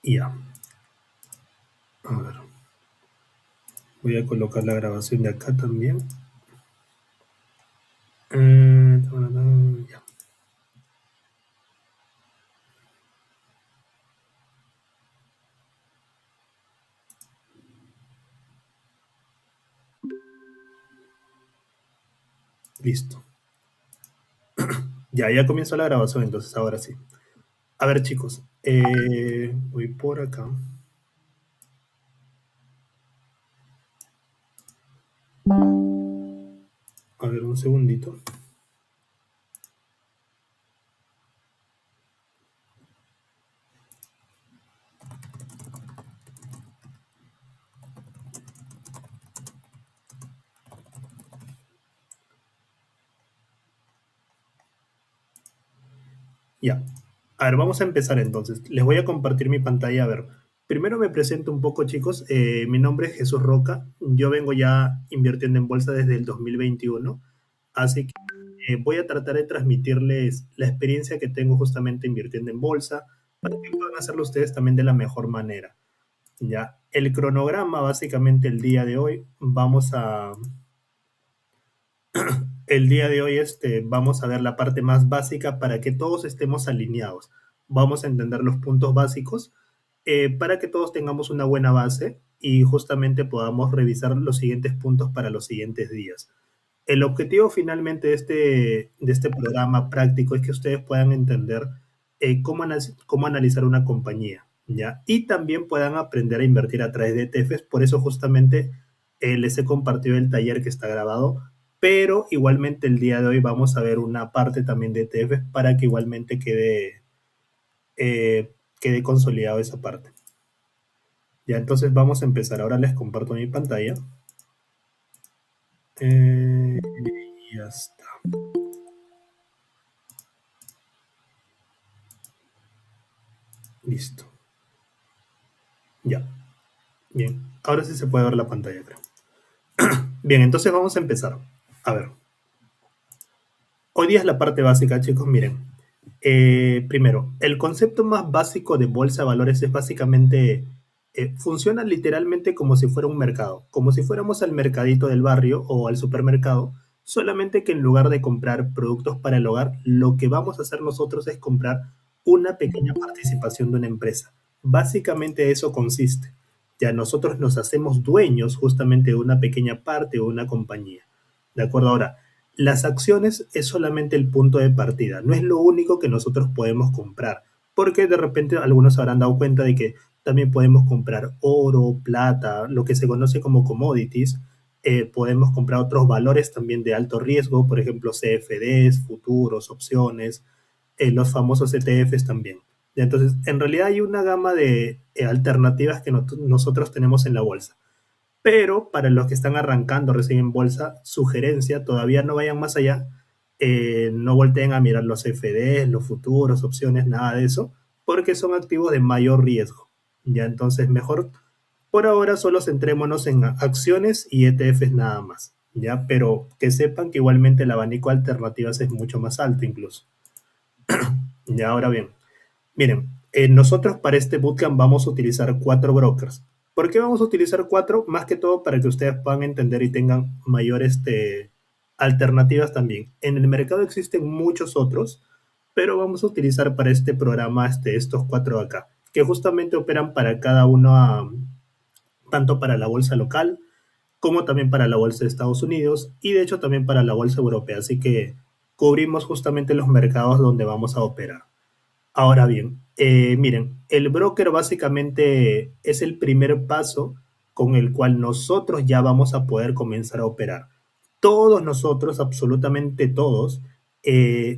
Ya, a ver. Voy a colocar la grabación de acá también. Ya. Listo. Ya comienzo la grabación, entonces ahora sí. A ver, chicos, voy por acá. A ver, un segundito. Ya. A ver, vamos a empezar entonces. Les voy a compartir mi pantalla. A ver, primero me presento un poco, chicos. Mi nombre es Jesús Roca. Yo vengo ya invirtiendo en bolsa desde el 2021. Así que voy a tratar de transmitirles la experiencia que tengo justamente invirtiendo en bolsa para que puedan hacerlo ustedes también de la mejor manera. Ya, el cronograma, básicamente el día de hoy, vamos a ver la parte más básica para que todos estemos alineados. Vamos a entender los puntos básicos para que todos tengamos una buena base y justamente podamos revisar los siguientes puntos para los siguientes días. El objetivo finalmente de este programa práctico es que ustedes puedan entender cómo analizar una compañía, ¿ya? Y también puedan aprender a invertir a través de ETFs. Por eso justamente les he compartido el taller que está grabado, pero igualmente el día de hoy vamos a ver una parte también de ETFs para que igualmente quede consolidado esa parte. Ya, entonces vamos a empezar. Ahora les comparto mi pantalla. Y ya está. Listo. Ya. Bien. Ahora sí se puede ver la pantalla, creo. Bien, entonces vamos a empezar. A ver. Hoy día es la parte básica, chicos. Miren. Primero, el concepto más básico de bolsa de valores es básicamente, funciona literalmente como si fuera un mercado, como si fuéramos al mercadito del barrio o al supermercado, solamente que en lugar de comprar productos para el hogar, lo que vamos a hacer nosotros es comprar una pequeña participación de una empresa. Básicamente eso consiste. Ya nosotros nos hacemos dueños justamente de una pequeña parte o una compañía. ¿De acuerdo? Ahora, las acciones es solamente el punto de partida, no es lo único que nosotros podemos comprar, porque de repente algunos se habrán dado cuenta de que también podemos comprar oro, plata, lo que se conoce como commodities, podemos comprar otros valores también de alto riesgo, por ejemplo CFDs, futuros, opciones, los famosos ETFs también. Entonces, en realidad hay una gama de alternativas que nosotros tenemos en la bolsa. Pero para los que están arrancando recién en bolsa, sugerencia, todavía no vayan más allá, no volteen a mirar los FDs, los futuros, opciones, nada de eso, porque son activos de mayor riesgo. Ya entonces mejor, por ahora solo centrémonos en acciones y ETFs nada más. Ya, pero que sepan que igualmente el abanico de alternativas es mucho más alto incluso. Ya, ahora bien, miren, nosotros para este bootcamp vamos a utilizar 4 brokers. ¿Por qué vamos a utilizar 4? Más que todo para que ustedes puedan entender y tengan mayores alternativas también. En el mercado existen muchos otros, pero vamos a utilizar para este programa estos 4 de acá, que justamente operan para cada uno, tanto para la bolsa local como también para la bolsa de Estados Unidos y de hecho también para la bolsa europea. Así que cubrimos justamente los mercados donde vamos a operar. Ahora bien, miren, el broker básicamente es el primer paso con el cual nosotros ya vamos a poder comenzar a operar. Todos nosotros, absolutamente todos,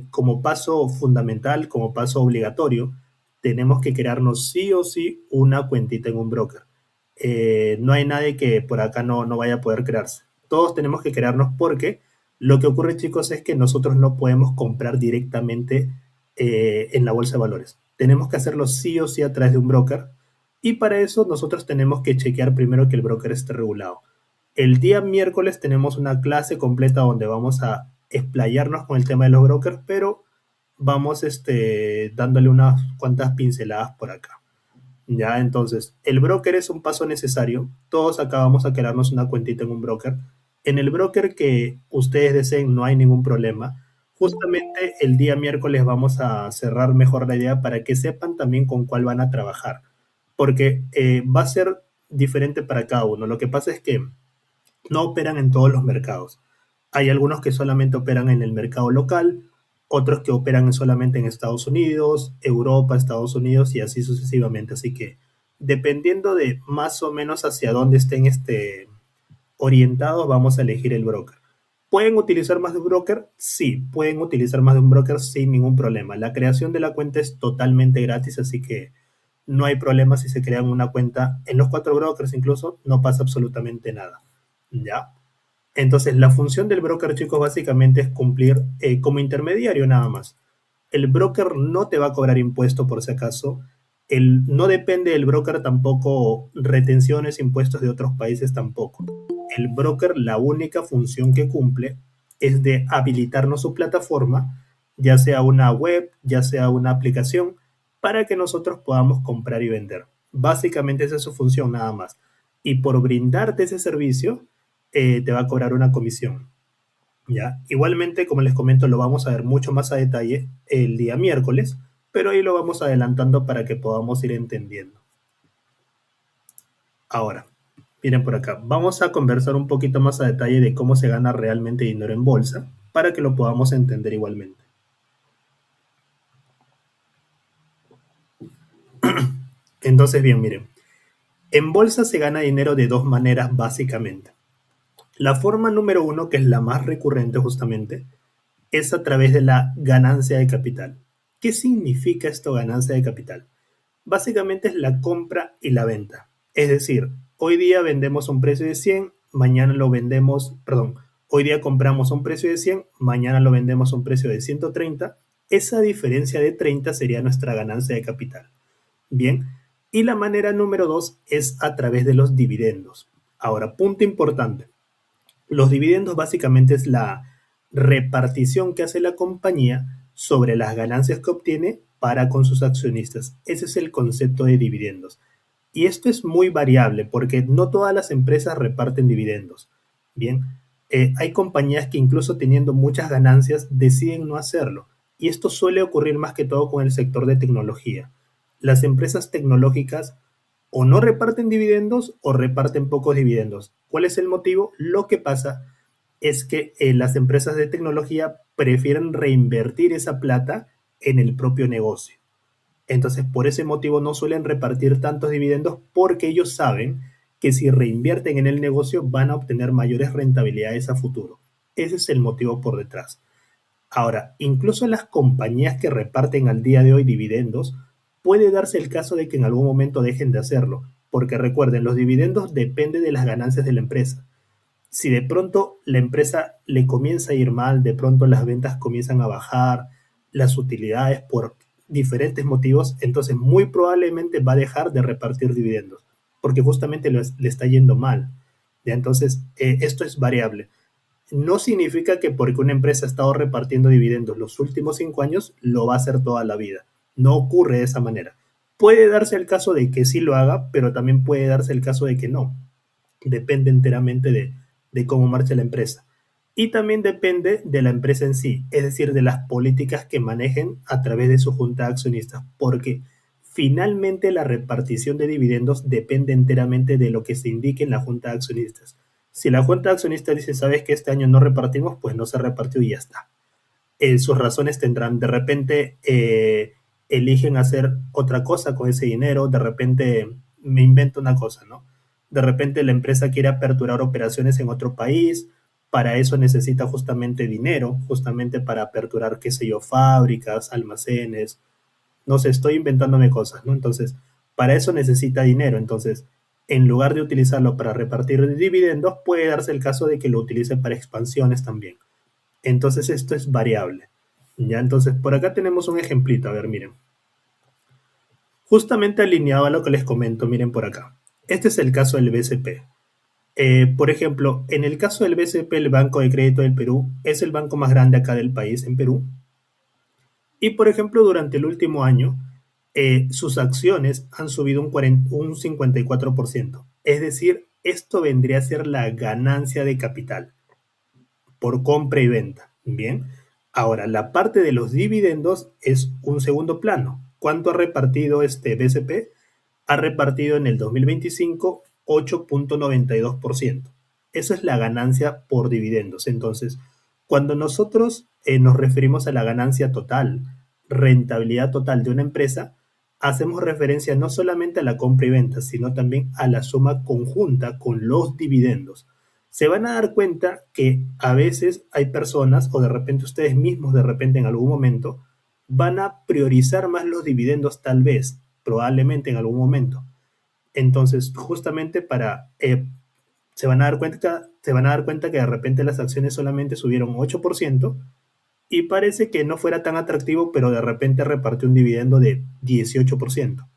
como paso fundamental, como paso obligatorio, tenemos que crearnos sí o sí una cuentita en un broker. No hay nadie que por acá no vaya a poder crearse. Todos tenemos que crearnos porque lo que ocurre, chicos, es que nosotros no podemos comprar directamente en la bolsa de valores. Tenemos que hacerlo sí o sí a través de un broker y para eso nosotros tenemos que chequear primero que el broker esté regulado. El día miércoles tenemos una clase completa donde vamos a explayarnos con el tema de los brokers, pero vamos dándole unas cuantas pinceladas por acá. Ya, entonces, el broker es un paso necesario. Todos acá vamos a crearnos una cuentita en un broker. En el broker que ustedes deseen no hay ningún problema. Justamente el día miércoles vamos a cerrar mejor la idea para que sepan también con cuál van a trabajar, porque va a ser diferente para cada uno. Lo que pasa es que no operan en todos los mercados. Hay algunos que solamente operan en el mercado local, otros que operan solamente en Estados Unidos, Europa, Estados Unidos y así sucesivamente. Así que dependiendo de más o menos hacia dónde estén orientados, vamos a elegir el broker. ¿Pueden utilizar más de un broker? Sí, pueden utilizar más de un broker sin ningún problema. La creación de la cuenta es totalmente gratis, así que no hay problema si se crean una cuenta en los cuatro brokers, incluso no pasa absolutamente nada. ¿Ya? Entonces, la función del broker, chicos, básicamente es cumplir como intermediario nada más. El broker no te va a cobrar impuesto por si acaso. No depende del broker tampoco retenciones, impuestos de otros países tampoco. El broker, la única función que cumple es de habilitarnos su plataforma, ya sea una web, ya sea una aplicación, para que nosotros podamos comprar y vender. Básicamente esa es su función nada más. Y por brindarte ese servicio, te va a cobrar una comisión. ¿Ya? Igualmente, como les comento, lo vamos a ver mucho más a detalle el día miércoles, pero ahí lo vamos adelantando para que podamos ir entendiendo. Ahora, miren por acá, vamos a conversar un poquito más a detalle de cómo se gana realmente dinero en bolsa para que lo podamos entender igualmente. Entonces, bien, miren, en bolsa se gana dinero de dos maneras básicamente. La forma número uno, que es la más recurrente justamente, es a través de la ganancia de capital. ¿Qué significa esto, ganancia de capital? Básicamente es la compra y la venta. Es decir, hoy día vendemos a un precio de 100, mañana lo vendemos, perdón, hoy día compramos a un precio de 100, mañana lo vendemos a un precio de 130. Esa diferencia de 30 sería nuestra ganancia de capital. Bien, y la manera número dos es a través de los dividendos. Ahora, punto importante. Los dividendos básicamente es la repartición que hace la compañía sobre las ganancias que obtiene para con sus accionistas. Ese es el concepto de dividendos. Y esto es muy variable porque no todas las empresas reparten dividendos. Bien, hay compañías que incluso teniendo muchas ganancias deciden no hacerlo. Y esto suele ocurrir más que todo con el sector de tecnología. Las empresas tecnológicas o no reparten dividendos o reparten pocos dividendos. ¿Cuál es el motivo? Lo que pasa es que las empresas de tecnología prefieren reinvertir esa plata en el propio negocio. Entonces, por ese motivo no suelen repartir tantos dividendos porque ellos saben que si reinvierten en el negocio van a obtener mayores rentabilidades a futuro. Ese es el motivo por detrás. Ahora, incluso las compañías que reparten al día de hoy dividendos, puede darse el caso de que en algún momento dejen de hacerlo, porque recuerden, los dividendos dependen de las ganancias de la empresa. Si de pronto la empresa le comienza a ir mal, de pronto las ventas comienzan a bajar, las utilidades por diferentes motivos, entonces muy probablemente va a dejar de repartir dividendos, porque justamente le está yendo mal. ¿Ya? Entonces, esto es variable. No significa que porque una empresa ha estado repartiendo dividendos los últimos 5 años, lo va a hacer toda la vida. No ocurre de esa manera. Puede darse el caso de que sí lo haga, pero también puede darse el caso de que no. Depende enteramente de cómo marcha la empresa. Y también depende de la empresa en sí, es decir, de las políticas que manejen a través de su junta de accionistas, porque finalmente la repartición de dividendos depende enteramente de lo que se indique en la junta de accionistas. Si la junta de accionistas dice, sabes que este año no repartimos, pues no se repartió y ya está. Sus razones tendrán, de repente eligen hacer otra cosa con ese dinero, de repente me invento una cosa, ¿no? De repente la empresa quiere aperturar operaciones en otro país, para eso necesita justamente dinero, justamente para aperturar, qué sé yo, fábricas, almacenes, no sé, estoy inventándome cosas, ¿no? Entonces, para eso necesita dinero, entonces, en lugar de utilizarlo para repartir dividendos, puede darse el caso de que lo utilice para expansiones también. Entonces esto es variable. Ya, entonces por acá tenemos un ejemplito. A ver, miren. Justamente alineado a lo que les comento, miren por acá. Este es el caso del BCP. Por ejemplo, en el caso del BCP, el Banco de Crédito del Perú es el banco más grande acá del país, en Perú. Y por ejemplo, durante el último año, sus acciones han subido un 54%. Es decir, esto vendría a ser la ganancia de capital por compra y venta. Bien, ahora la parte de los dividendos es un segundo plano. ¿Cuánto ha repartido este BCP? Ha repartido en el 2025 8.92%. Eso es la ganancia por dividendos. Entonces, cuando nosotros nos referimos a la ganancia total, rentabilidad total de una empresa, hacemos referencia no solamente a la compra y venta, sino también a la suma conjunta con los dividendos. Se van a dar cuenta que a veces hay personas, o de repente ustedes mismos, de repente en algún momento, van a priorizar más los dividendos tal vez, probablemente en algún momento. Entonces, justamente se van a dar cuenta que de repente las acciones solamente subieron 8% y parece que no fuera tan atractivo, pero de repente repartió un dividendo de 18%.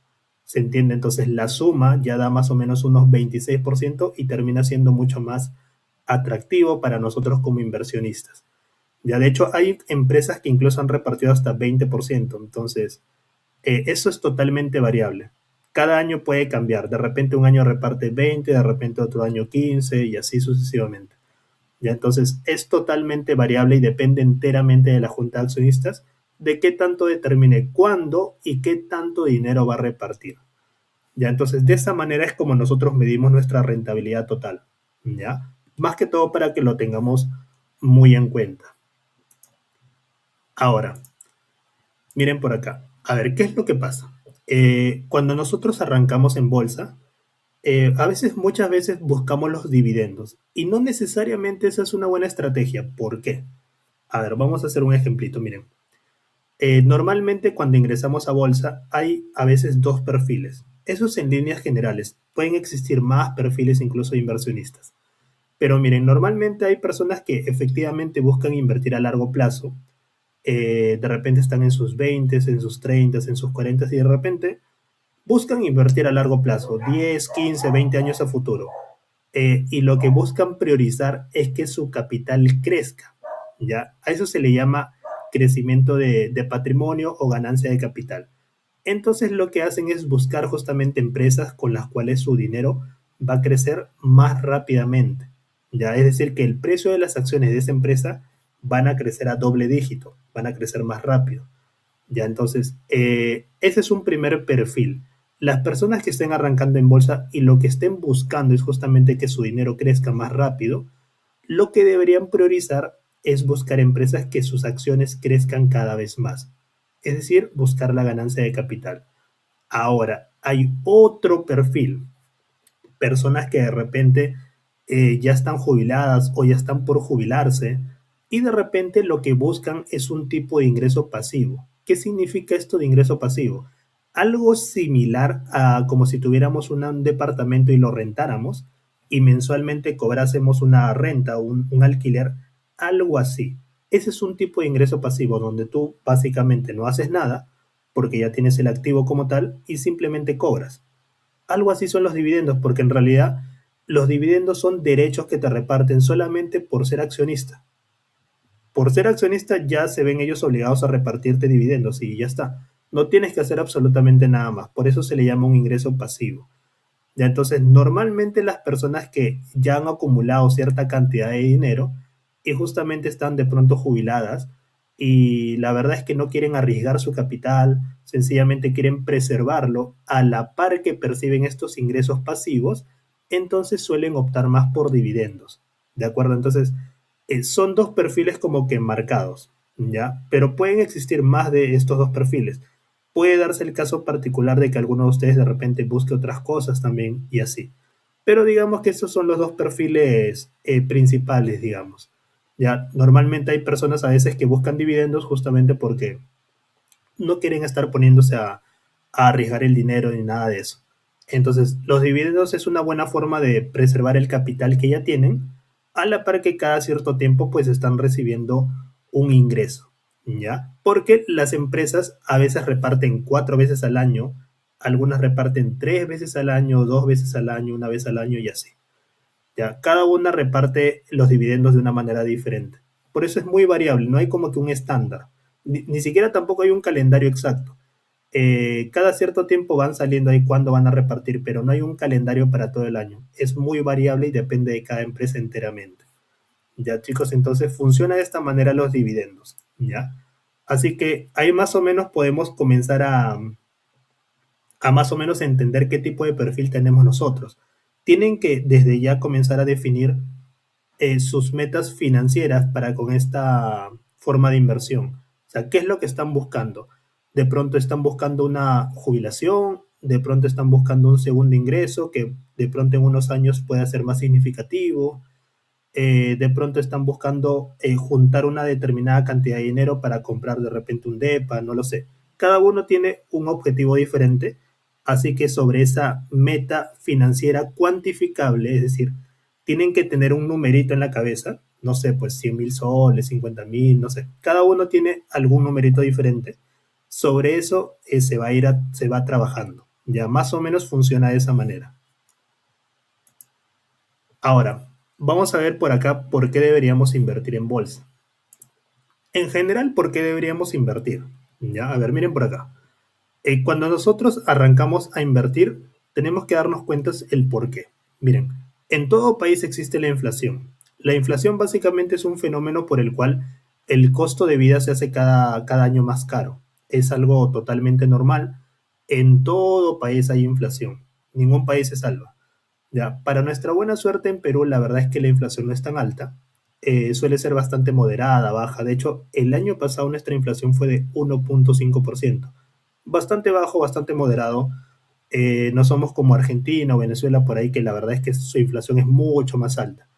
¿Se entiende? Entonces la suma ya da más o menos unos 26% y termina siendo mucho más atractivo para nosotros como inversionistas. Ya de hecho hay empresas que incluso han repartido hasta 20%, entonces eso es totalmente variable. Cada año puede cambiar, de repente un año reparte 20, de repente otro año 15 y así sucesivamente. Ya entonces es totalmente variable y depende enteramente de la junta de accionistas de qué tanto determine cuándo y qué tanto dinero va a repartir. Ya entonces de esa manera es como nosotros medimos nuestra rentabilidad total. Ya, más que todo para que lo tengamos muy en cuenta. Ahora, miren por acá. A ver, ¿qué es lo que pasa? Cuando nosotros arrancamos en bolsa, a veces, muchas veces buscamos los dividendos y no necesariamente esa es una buena estrategia. ¿Por qué? A ver, vamos a hacer un ejemplito, miren. Normalmente cuando ingresamos a bolsa hay a veces dos perfiles. Eso es en líneas generales. Pueden existir más perfiles incluso de inversionistas. Pero miren, normalmente hay personas que efectivamente buscan invertir a largo plazo. De repente están en sus 20, en sus 30, en sus 40 y de repente buscan invertir a largo plazo, 10, 15, 20 años a futuro. Y lo que buscan priorizar es que su capital crezca. ¿Ya? A eso se le llama crecimiento de patrimonio o ganancia de capital. Entonces lo que hacen es buscar justamente empresas con las cuales su dinero va a crecer más rápidamente. ¿Ya? Es decir, que el precio de las acciones de esa empresa van a crecer a doble dígito, van a crecer más rápido. Ya, entonces, ese es un primer perfil. Las personas que estén arrancando en bolsa y lo que estén buscando es justamente que su dinero crezca más rápido, lo que deberían priorizar es buscar empresas que sus acciones crezcan cada vez más. Es decir, buscar la ganancia de capital. Ahora, hay otro perfil, personas que de repente ya están jubiladas o ya están por jubilarse y de repente lo que buscan es un tipo de ingreso pasivo. ¿Qué significa esto de ingreso pasivo? Algo similar a como si tuviéramos un departamento y lo rentáramos y mensualmente cobrásemos una renta o un alquiler, algo así. Ese es un tipo de ingreso pasivo donde tú básicamente no haces nada porque ya tienes el activo como tal y simplemente cobras. Algo así son los dividendos, porque en realidad los dividendos son derechos que te reparten solamente por ser accionista. Por ser accionista ya se ven ellos obligados a repartirte dividendos y ya está. No tienes que hacer absolutamente nada más. Por eso se le llama un ingreso pasivo. Ya entonces, normalmente las personas que ya han acumulado cierta cantidad de dinero y justamente están de pronto jubiladas y la verdad es que no quieren arriesgar su capital, sencillamente quieren preservarlo a la par que perciben estos ingresos pasivos, entonces suelen optar más por dividendos. ¿De acuerdo? Entonces, son dos perfiles como que marcados, ¿ya? Pero pueden existir más de estos dos perfiles. Puede darse el caso particular de que alguno de ustedes de repente busque otras cosas también y así. Pero digamos que esos son los dos perfiles principales, digamos. Ya, normalmente hay personas a veces que buscan dividendos justamente porque no quieren estar poniéndose a arriesgar el dinero ni nada de eso. Entonces, los dividendos es una buena forma de preservar el capital que ya tienen, a la par que cada cierto tiempo pues están recibiendo un ingreso, ¿ya? Porque las empresas a veces reparten 4 veces al año, algunas reparten 3 veces al año, 2 veces al año, una vez al año y así. ¿Ya? Cada una reparte los dividendos de una manera diferente. Por eso es muy variable, no hay como que un estándar. Ni siquiera tampoco hay un calendario exacto. Cada cierto tiempo van saliendo ahí cuándo van a repartir, pero no hay un calendario para todo el año. Es muy variable y depende de cada empresa enteramente. Ya, chicos, entonces funciona de esta manera los dividendos, ¿ya? Así que ahí más o menos podemos comenzar a más o menos entender qué tipo de perfil tenemos nosotros. Tienen que desde ya comenzar a definir sus metas financieras para con esta forma de inversión. O sea, ¿qué es lo que están buscando? De pronto están buscando una jubilación, de pronto están buscando un segundo ingreso que de pronto en unos años pueda ser más significativo, de pronto están buscando juntar una determinada cantidad de dinero para comprar de repente un DEPA, no lo sé. Cada uno tiene un objetivo diferente, así que sobre esa meta financiera cuantificable, es decir, tienen que tener un numerito en la cabeza, no sé, pues 100.000 soles, 50.000, no sé. Cada uno tiene algún numerito diferente. Sobre eso se va trabajando. Ya más o menos funciona de esa manera. Ahora, vamos a ver por acá por qué deberíamos invertir en bolsa. En general, ¿por qué deberíamos invertir? Ya, a ver, miren por acá. Cuando nosotros arrancamos a invertir, tenemos que darnos cuenta el por qué. Miren, en todo país existe la inflación. La inflación básicamente es un fenómeno por el cual el costo de vida se hace cada año más caro. Es algo totalmente normal. En todo país hay inflación. Ningún país se salva. Ya, para nuestra buena suerte en Perú, la verdad es que la inflación no es tan alta. Suele ser bastante moderada, baja. De hecho, el año pasado nuestra inflación fue de 1.5%. Bastante bajo, bastante moderado. No somos como Argentina o Venezuela por ahí, que la verdad es que su inflación es mucho más alta.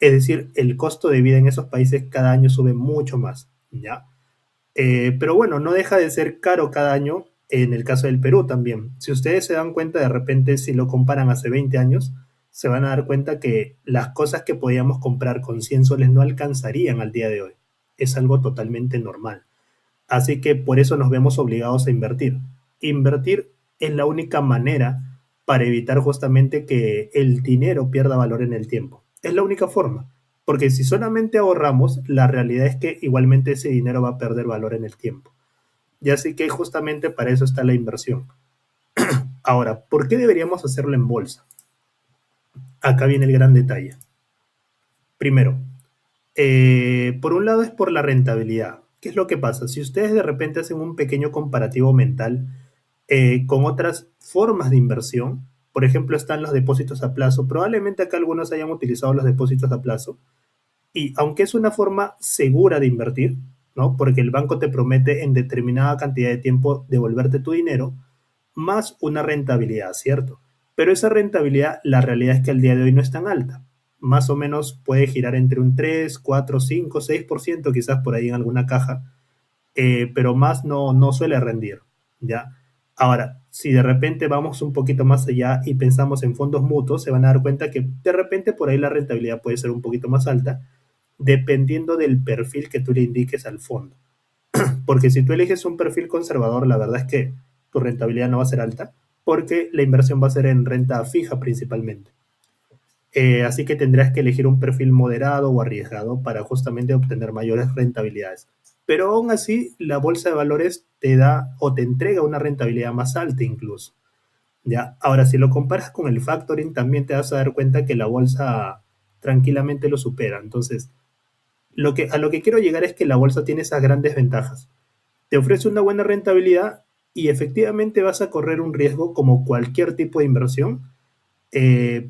Es decir, el costo de vida en esos países cada año sube mucho más, ¿ya? Pero bueno, no deja de ser caro cada año en el caso del Perú también. Si ustedes se dan cuenta, de repente, si lo comparan hace 20 años, se van a dar cuenta que las cosas que podíamos comprar con 100 soles no alcanzarían al día de hoy. Es algo totalmente normal. Así que por eso nos vemos obligados a invertir. Invertir es la única manera para evitar justamente que el dinero pierda valor en el tiempo. Es la única forma. Porque si solamente ahorramos, la realidad es que igualmente ese dinero va a perder valor en el tiempo. Y así que justamente para eso está la inversión. Ahora, ¿por qué deberíamos hacerlo en bolsa? Acá viene el gran detalle. Primero, por un lado es por la rentabilidad. ¿Qué es lo que pasa? Si ustedes de repente hacen un pequeño comparativo mental con otras formas de inversión, por ejemplo, están los depósitos a plazo. Probablemente acá algunos hayan utilizado los depósitos a plazo. Y aunque es una forma segura de invertir, ¿no? Porque el banco te promete en determinada cantidad de tiempo devolverte tu dinero, más una rentabilidad, ¿cierto? Pero esa rentabilidad, la realidad es que al día de hoy no es tan alta. Más o menos puede girar entre un 3, 4, 5, 6%, quizás por ahí en alguna caja, pero más no suele rendir, ¿ya? Ahora, si de repente vamos un poquito más allá y pensamos en fondos mutuos, se van a dar cuenta que de repente por ahí la rentabilidad puede ser un poquito más alta, dependiendo del perfil que tú le indiques al fondo. Porque si tú eliges un perfil conservador, la verdad es que tu rentabilidad no va a ser alta, porque la inversión va a ser en renta fija principalmente. Así que tendrás que elegir un perfil moderado o arriesgado para justamente obtener mayores rentabilidades. Pero aún así, la bolsa de valores te da o te entrega una rentabilidad más alta incluso. ¿Ya? Ahora, si lo comparas con el factoring, también te vas a dar cuenta que la bolsa tranquilamente lo supera. Entonces, a lo que quiero llegar es que la bolsa tiene esas grandes ventajas. Te ofrece una buena rentabilidad y efectivamente vas a correr un riesgo como cualquier tipo de inversión,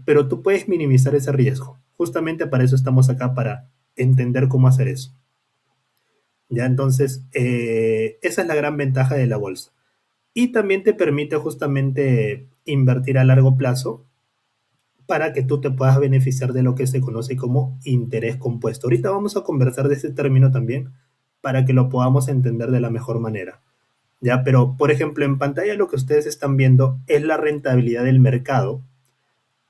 pero tú puedes minimizar ese riesgo. Justamente para eso estamos acá, para entender cómo hacer eso. Ya, entonces, esa es la gran ventaja de la bolsa. Y también te permite justamente invertir a largo plazo para que tú te puedas beneficiar de lo que se conoce como interés compuesto. Ahorita vamos a conversar de ese término también para que lo podamos entender de la mejor manera. Ya, pero por ejemplo, en pantalla lo que ustedes están viendo es la rentabilidad del mercado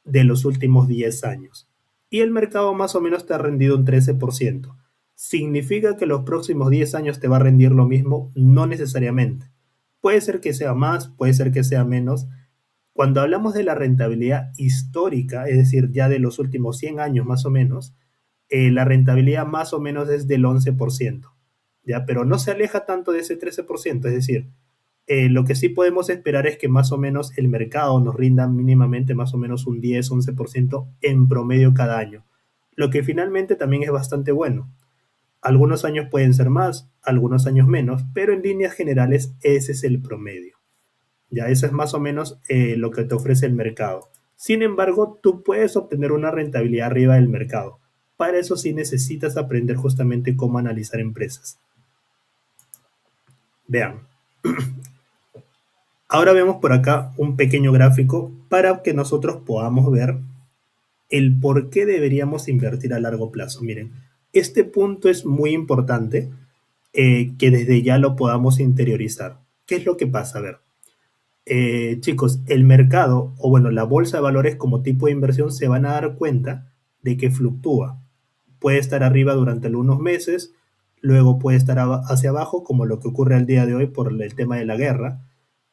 de los últimos 10 años. Y el mercado más o menos te ha rendido un 13%. ¿Significa que los próximos 10 años te va a rendir lo mismo? No necesariamente. Puede ser que sea más, puede ser que sea menos. Cuando hablamos de la rentabilidad histórica, es decir, ya de los últimos 100 años más o menos, la rentabilidad más o menos es del 11%, ¿ya? Pero no se aleja tanto de ese 13%, es decir, Lo que sí podemos esperar es que más o menos el mercado nos rinda mínimamente más o menos un 10-11% en promedio cada año, lo que finalmente también es bastante bueno. Algunos años pueden ser más, algunos años menos, pero en líneas generales ese es el promedio. Ya eso es más o menos lo que te ofrece el mercado. Sin embargo, tú puedes obtener una rentabilidad arriba del mercado. Para eso sí necesitas aprender justamente cómo analizar empresas. Vean, ahora vemos por acá un pequeño gráfico para que nosotros podamos ver el por qué deberíamos invertir a largo plazo. Miren, este punto es muy importante que desde ya lo podamos interiorizar. ¿Qué es lo que pasa? A ver, chicos, el mercado, o bueno, la bolsa de valores como tipo de inversión se van a dar cuenta de que fluctúa. Puede estar arriba durante algunos meses, luego puede estar hacia abajo, como lo que ocurre al día de hoy por el tema de la guerra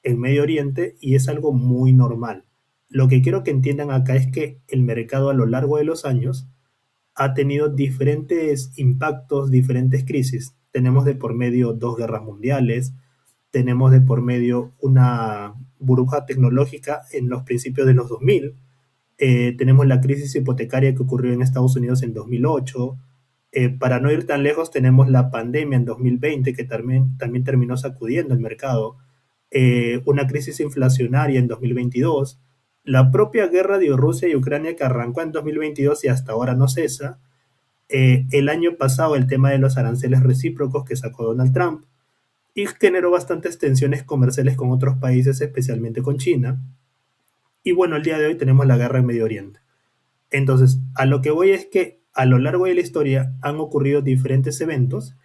en Medio Oriente, y es algo muy normal. Lo que quiero que entiendan acá es que el mercado a lo largo de los años ha tenido diferentes impactos, diferentes crisis. Tenemos de por medio dos guerras mundiales, tenemos de por medio una burbuja tecnológica en los principios de los 2000, tenemos la crisis hipotecaria que ocurrió en Estados Unidos en 2008, para no ir tan lejos tenemos la pandemia en 2020 que también terminó sacudiendo el mercado, una crisis inflacionaria en 2022, la propia guerra de Rusia y Ucrania que arrancó en 2022 y hasta ahora no cesa, el año pasado el tema de los aranceles recíprocos que sacó Donald Trump, y generó bastantes tensiones comerciales con otros países, especialmente con China. Y bueno, el día de hoy tenemos la guerra en Medio Oriente. Entonces, a lo que voy es que a lo largo de la historia han ocurrido diferentes eventos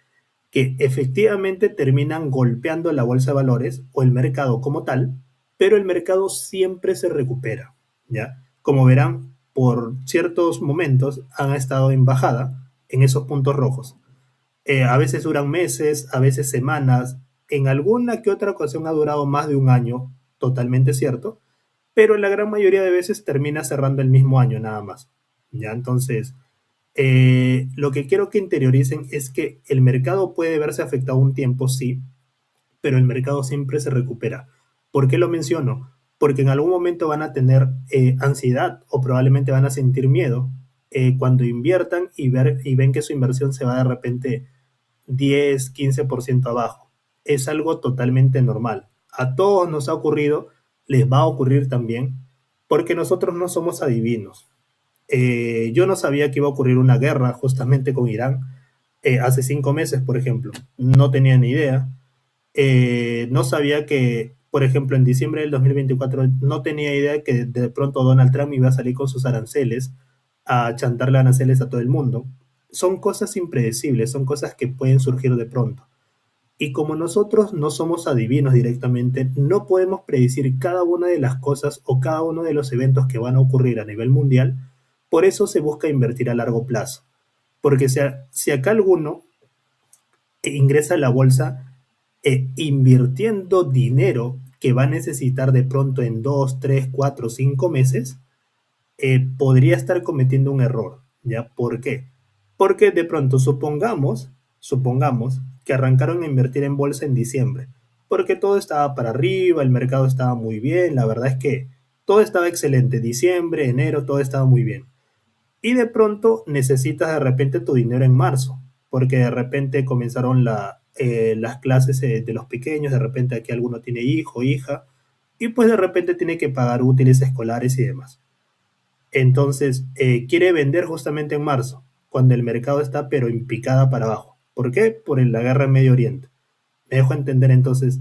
que efectivamente terminan golpeando la bolsa de valores o el mercado como tal, pero el mercado siempre se recupera, ¿ya? Como verán, por ciertos momentos han estado en bajada en esos puntos rojos. A veces duran meses, a veces semanas, en alguna que otra ocasión ha durado más de un año, totalmente cierto, pero en la gran mayoría de veces termina cerrando el mismo año nada más. ¿Ya? Entonces, lo que quiero que interioricen es que el mercado puede verse afectado un tiempo, sí, pero el mercado siempre se recupera. ¿Por qué lo menciono? Porque en algún momento van a tener ansiedad o probablemente van a sentir miedo cuando inviertan y ven que su inversión se va de repente 10-15% abajo. Es algo totalmente normal. A todos nos ha ocurrido, les va a ocurrir también, porque nosotros no somos adivinos. Yo no sabía que iba a ocurrir una guerra justamente con Irán hace 5 meses, por ejemplo. No tenía ni idea. No sabía que, por ejemplo, en diciembre del 2024 no tenía idea que de pronto Donald Trump iba a salir con sus aranceles, a chantarle aranceles a todo el mundo. Son cosas impredecibles, son cosas que pueden surgir de pronto. Y como nosotros no somos adivinos directamente, no podemos predecir cada una de las cosas o cada uno de los eventos que van a ocurrir a nivel mundial. Por eso se busca invertir a largo plazo. Porque si acá alguno ingresa a la bolsa invirtiendo dinero que va a necesitar de pronto en 2, 3, 4, 5 meses, podría estar cometiendo un error. ¿Ya? ¿Por qué? Porque de pronto supongamos que arrancaron a invertir en bolsa en diciembre, porque todo estaba para arriba, el mercado estaba muy bien, la verdad es que todo estaba excelente, diciembre, enero, todo estaba muy bien. Y de pronto necesitas de repente tu dinero en marzo, porque de repente comenzaron las clases de los pequeños, de repente aquí alguno tiene hijo, hija, y pues de repente tiene que pagar útiles escolares y demás. Entonces, quiere vender justamente en marzo, cuando el mercado está pero en picada para abajo. ¿Por qué? Por la guerra en Medio Oriente. Me dejo entender entonces,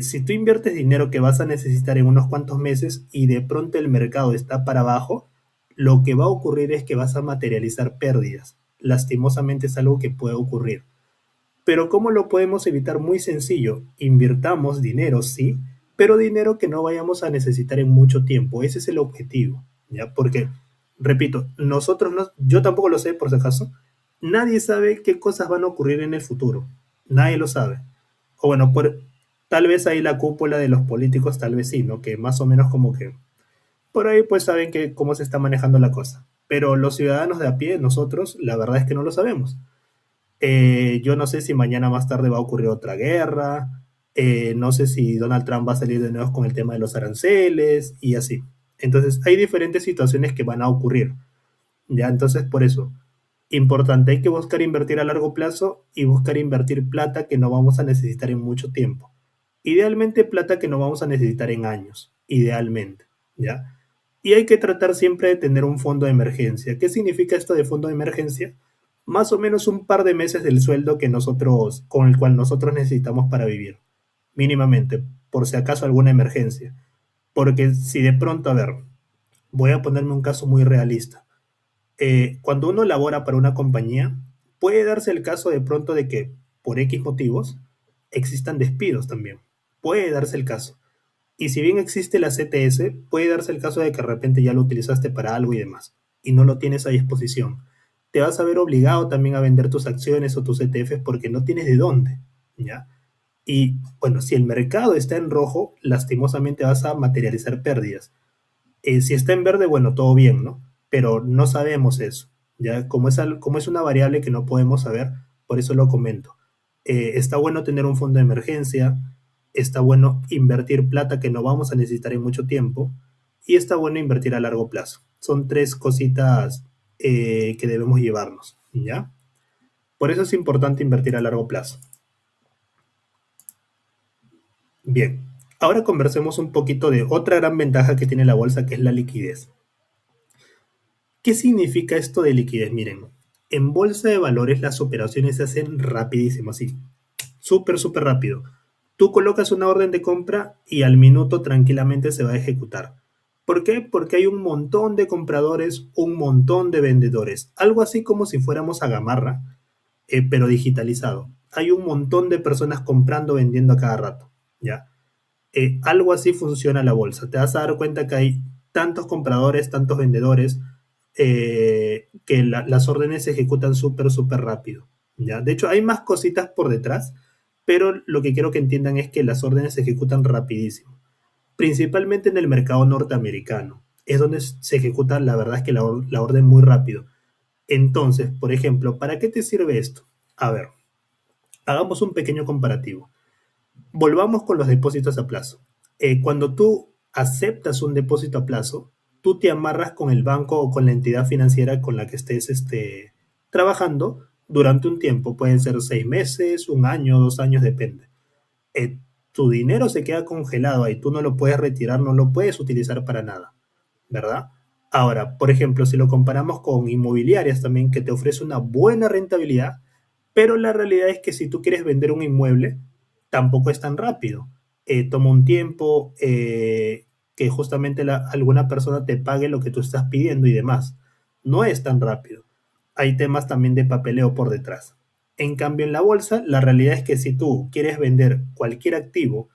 si tú inviertes dinero que vas a necesitar en unos cuantos meses y de pronto el mercado está para abajo, lo que va a ocurrir es que vas a materializar pérdidas. Lastimosamente es algo que puede ocurrir. Pero ¿cómo lo podemos evitar? Muy sencillo. Invirtamos dinero, sí, pero dinero que no vayamos a necesitar en mucho tiempo. Ese es el objetivo, ¿ya? Porque, repito, nosotros no, yo tampoco lo sé por si acaso, nadie sabe qué cosas van a ocurrir en el futuro. Nadie lo sabe. O bueno, tal vez ahí la cúpula de los políticos, tal vez sí, ¿no? Que más o menos como que por ahí pues saben que cómo se está manejando la cosa. Pero los ciudadanos de a pie, nosotros, la verdad es que no lo sabemos. Yo no sé si mañana más tarde va a ocurrir otra guerra, No sé si Donald Trump va a salir de nuevo con el tema de los aranceles y así. Entonces, hay diferentes situaciones que van a ocurrir. Ya, entonces, por eso, importante, hay que buscar invertir a largo plazo y buscar invertir plata que no vamos a necesitar en mucho tiempo. Idealmente plata que no vamos a necesitar en años, idealmente, ¿ya? Y hay que tratar siempre de tener un fondo de emergencia. ¿Qué significa esto de fondo de emergencia? Más o menos un par de meses del sueldo que nosotros, con el cual nosotros necesitamos para vivir, mínimamente, por si acaso alguna emergencia. Porque si de pronto, a ver, voy a ponerme un caso muy realista. Cuando uno labora para una compañía, puede darse el caso de pronto de que por X motivos existan despidos también. Puede darse el caso. Y si bien existe la CTS, puede darse el caso de que de repente ya lo utilizaste para algo y demás, y no lo tienes a disposición. Te vas a ver obligado también a vender tus acciones o tus ETFs porque no tienes de dónde, ¿ya? Y bueno, si el mercado está en rojo, lastimosamente vas a materializar pérdidas. Si está en verde, bueno, todo bien, ¿no? Pero no sabemos eso, ¿ya? Como es una variable que no podemos saber, por eso lo comento. Está bueno tener un fondo de emergencia, está bueno invertir plata que no vamos a necesitar en mucho tiempo y está bueno invertir a largo plazo. Son tres cositas que debemos llevarnos, ¿ya? Por eso es importante invertir a largo plazo. Bien, ahora conversemos un poquito de otra gran ventaja que tiene la bolsa, que es la liquidez. ¿Qué significa esto de liquidez? Miren, en bolsa de valores las operaciones se hacen rapidísimo, así, súper, súper rápido. Tú colocas una orden de compra y al minuto tranquilamente se va a ejecutar. ¿Por qué? Porque hay un montón de compradores, un montón de vendedores. Algo así como si fuéramos a Gamarra, pero digitalizado. Hay un montón de personas comprando, vendiendo a cada rato. ¿Ya? Algo así funciona la bolsa. Te vas a dar cuenta que hay tantos compradores, tantos vendedores, que las órdenes se ejecutan súper, súper rápido. ¿Ya? De hecho, hay más cositas por detrás, pero lo que quiero que entiendan es que las órdenes se ejecutan rapidísimo, principalmente en el mercado norteamericano. Es donde se ejecuta, la verdad es que la orden muy rápido. Entonces, por ejemplo, ¿para qué te sirve esto? A ver, hagamos un pequeño comparativo. Volvamos con los depósitos a plazo. Cuando tú aceptas un depósito a plazo, tú te amarras con el banco o con la entidad financiera con la que estés trabajando durante un tiempo. Pueden ser 6 meses, un año, 2 años, depende. Eh, Tu dinero se queda congelado ahí, tú no lo puedes retirar, no lo puedes utilizar para nada, ¿verdad? Ahora, por ejemplo, si lo comparamos con inmobiliarias también, que te ofrece una buena rentabilidad, pero la realidad es que si tú quieres vender un inmueble, tampoco es tan rápido. Toma un tiempo que justamente alguna persona te pague lo que tú estás pidiendo y demás. No es tan rápido. Hay temas también de papeleo por detrás. En cambio, en la bolsa, la realidad es que si tú quieres vender cualquier activo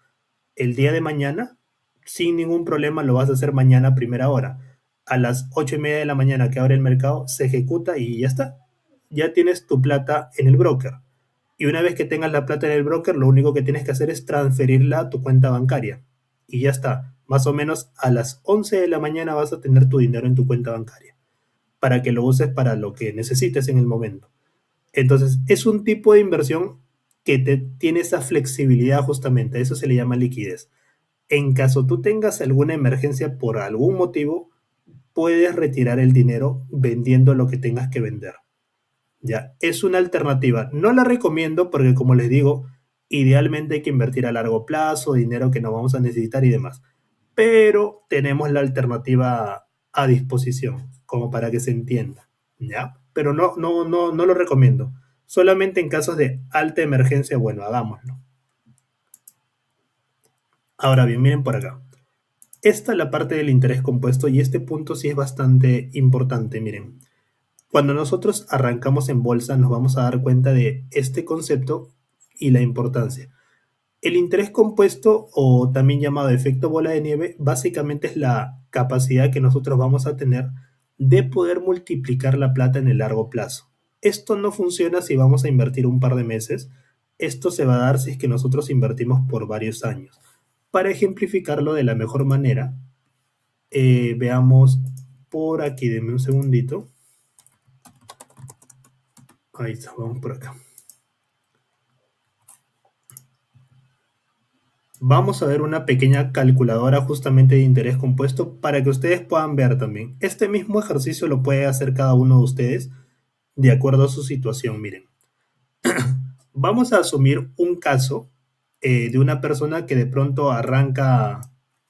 el día de mañana, sin ningún problema lo vas a hacer mañana a primera hora. A las 8:30 de la mañana que abre el mercado, se ejecuta y ya está. Ya tienes tu plata en el broker. Y una vez que tengas la plata en el broker, lo único que tienes que hacer es transferirla a tu cuenta bancaria. Y ya está. Más o menos a las 11 de la mañana vas a tener tu dinero en tu cuenta bancaria, para que lo uses para lo que necesites en el momento. Entonces, es un tipo de inversión que tiene esa flexibilidad justamente. A eso se le llama liquidez. En caso tú tengas alguna emergencia por algún motivo, puedes retirar el dinero vendiendo lo que tengas que vender. Ya, es una alternativa. No la recomiendo porque, como les digo, idealmente hay que invertir a largo plazo, dinero que no vamos a necesitar y demás. Pero tenemos la alternativa a disposición, como para que se entienda. ¿Ya? Pero no lo recomiendo. Solamente en casos de alta emergencia, bueno, hagámoslo. Ahora bien, miren por acá. Esta es la parte del interés compuesto y este punto sí es bastante importante. Miren, cuando nosotros arrancamos en bolsa nos vamos a dar cuenta de este concepto y la importancia. El interés compuesto, o también llamado efecto bola de nieve, básicamente es la capacidad que nosotros vamos a tener de poder multiplicar la plata en el largo plazo. Esto no funciona si vamos a invertir un par de meses. Esto se va a dar si es que nosotros invertimos por varios años. Para ejemplificarlo de la mejor manera, veamos por aquí, denme un segundito. Ahí está, vamos por acá. Vamos a ver una pequeña calculadora justamente de interés compuesto para que ustedes puedan ver también. Este mismo ejercicio lo puede hacer cada uno de ustedes de acuerdo a su situación. Miren, vamos a asumir un caso de una persona que de pronto arranca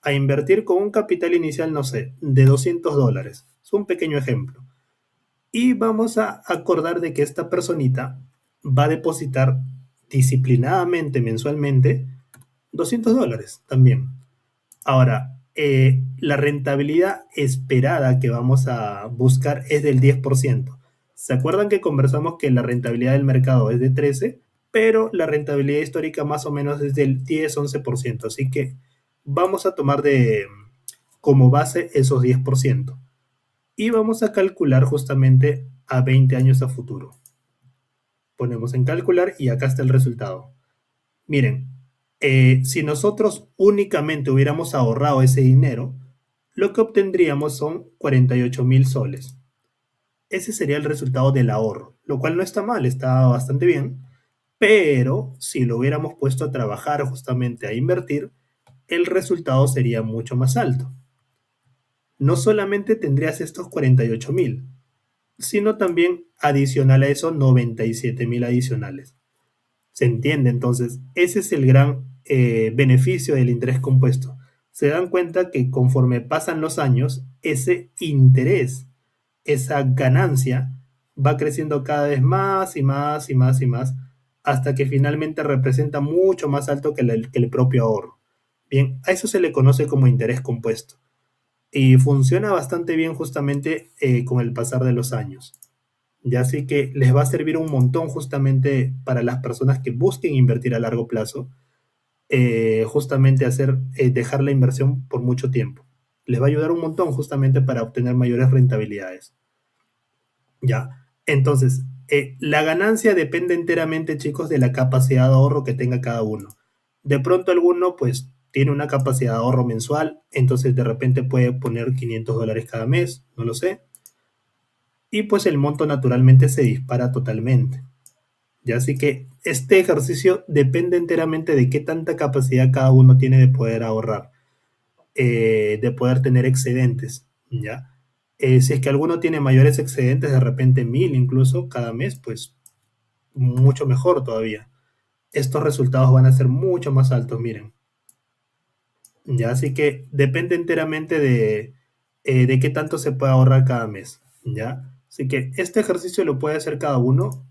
a invertir con un capital inicial, no sé, de $200. Es un pequeño ejemplo. Y vamos a acordar de que esta personita va a depositar disciplinadamente mensualmente $200 también. Ahora, la rentabilidad esperada que vamos a buscar es del 10%. ¿Se acuerdan que conversamos que la rentabilidad del mercado es de 13, pero la rentabilidad histórica más o menos es del 10-11%? Así que vamos a tomar como base esos 10% y vamos a calcular justamente a 20 años a futuro. Ponemos en calcular y acá está el resultado. Miren, si nosotros únicamente hubiéramos ahorrado ese dinero, lo que obtendríamos son 48.000 soles. Ese sería el resultado del ahorro, lo cual no está mal, está bastante bien, pero si lo hubiéramos puesto a trabajar justamente a invertir, el resultado sería mucho más alto. No solamente tendrías estos 48.000, sino también adicional a eso 97.000 adicionales. ¿Se entiende? Entonces, ese es el gran beneficio del interés compuesto. Se dan cuenta que conforme pasan los años, ese interés, esa ganancia, va creciendo cada vez más y más y más y más, hasta que finalmente representa mucho más alto que el propio ahorro. Bien, a eso se le conoce como interés compuesto. Y funciona bastante bien justamente con el pasar de los años. Ya sé que les va a servir un montón justamente para las personas que busquen invertir a largo plazo, justamente dejar la inversión por mucho tiempo. Les va a ayudar un montón justamente para obtener mayores rentabilidades. Ya, entonces, la ganancia depende enteramente, chicos, de la capacidad de ahorro que tenga cada uno. De pronto alguno, pues, tiene una capacidad de ahorro mensual, entonces de repente puede poner $500 cada mes, no lo sé, y pues el monto naturalmente se dispara totalmente. Ya así que este ejercicio depende enteramente de qué tanta capacidad cada uno tiene de poder ahorrar, de poder tener excedentes, ¿ya? Si es que alguno tiene mayores excedentes, de repente 1.000 incluso cada mes, pues mucho mejor todavía. Estos resultados van a ser mucho más altos, miren. Ya, así que depende enteramente de qué tanto se puede ahorrar cada mes, ¿ya? Así que este ejercicio lo puede hacer cada uno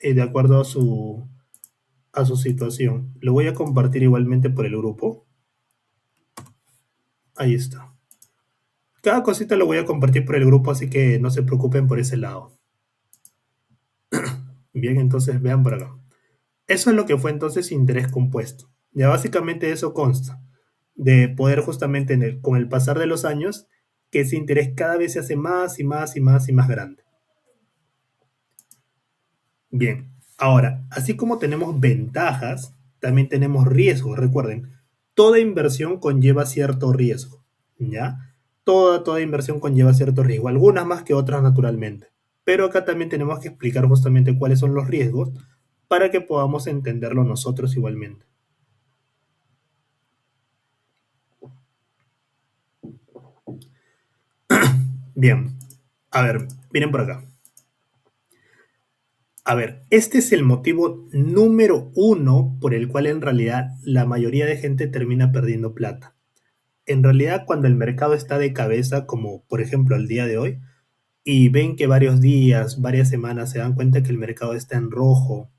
de acuerdo a su situación. Lo voy a compartir igualmente por el grupo. Ahí está. Cada cosita lo voy a compartir por el grupo, así que no se preocupen por ese lado. Bien, entonces vean por acá. Eso es lo que fue entonces interés compuesto. Ya básicamente eso consta de poder justamente con el pasar de los años que ese interés cada vez se hace más y más y más y más grande. Bien, ahora, así como tenemos ventajas, también tenemos riesgos. Recuerden, toda inversión conlleva cierto riesgo, ¿ya? Toda inversión conlleva cierto riesgo, algunas más que otras naturalmente. Pero acá también tenemos que explicar justamente cuáles son los riesgos para que podamos entenderlo nosotros igualmente. Bien, a ver, miren por acá. A ver, este es el motivo número uno por el cual en realidad la mayoría de gente termina perdiendo plata. En realidad, cuando el mercado está de cabeza, como por ejemplo el día de hoy, y ven que varios días, varias semanas se dan cuenta que el mercado está en rojo,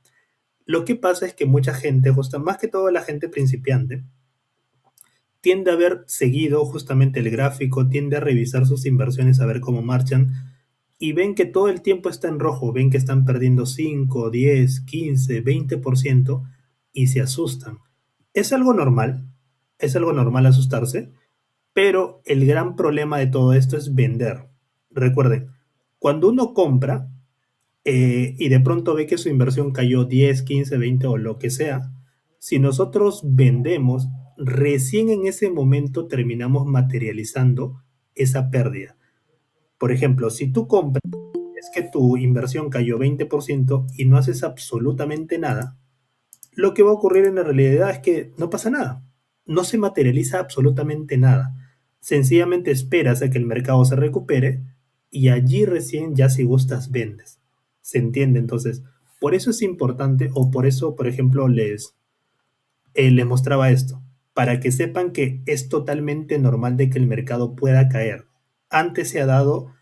lo que pasa es que mucha gente, justo más que todo la gente principiante, tiende a haber seguido justamente el gráfico, tiende a revisar sus inversiones a ver cómo marchan y ven que todo el tiempo está en rojo, ven que están perdiendo 5, 10, 15, 20% y se asustan. Es algo normal asustarse, pero el gran problema de todo esto es vender. Recuerden, cuando uno compra y de pronto ve que su inversión cayó 10, 15, 20 o lo que sea, si nosotros vendemos, recién en ese momento terminamos materializando esa pérdida. Por ejemplo, si tú compras, es que tu inversión cayó 20% y no haces absolutamente nada, lo que va a ocurrir en la realidad es que no pasa nada. no se materializa absolutamente nada. Sencillamente esperas a que el mercado se recupere y allí recién ya si gustas vendes. ¿Se entiende? Entonces, por eso es importante o por eso, por ejemplo, les mostraba esto, para que sepan que es totalmente normal de que el mercado pueda caer. Antes se ha dado,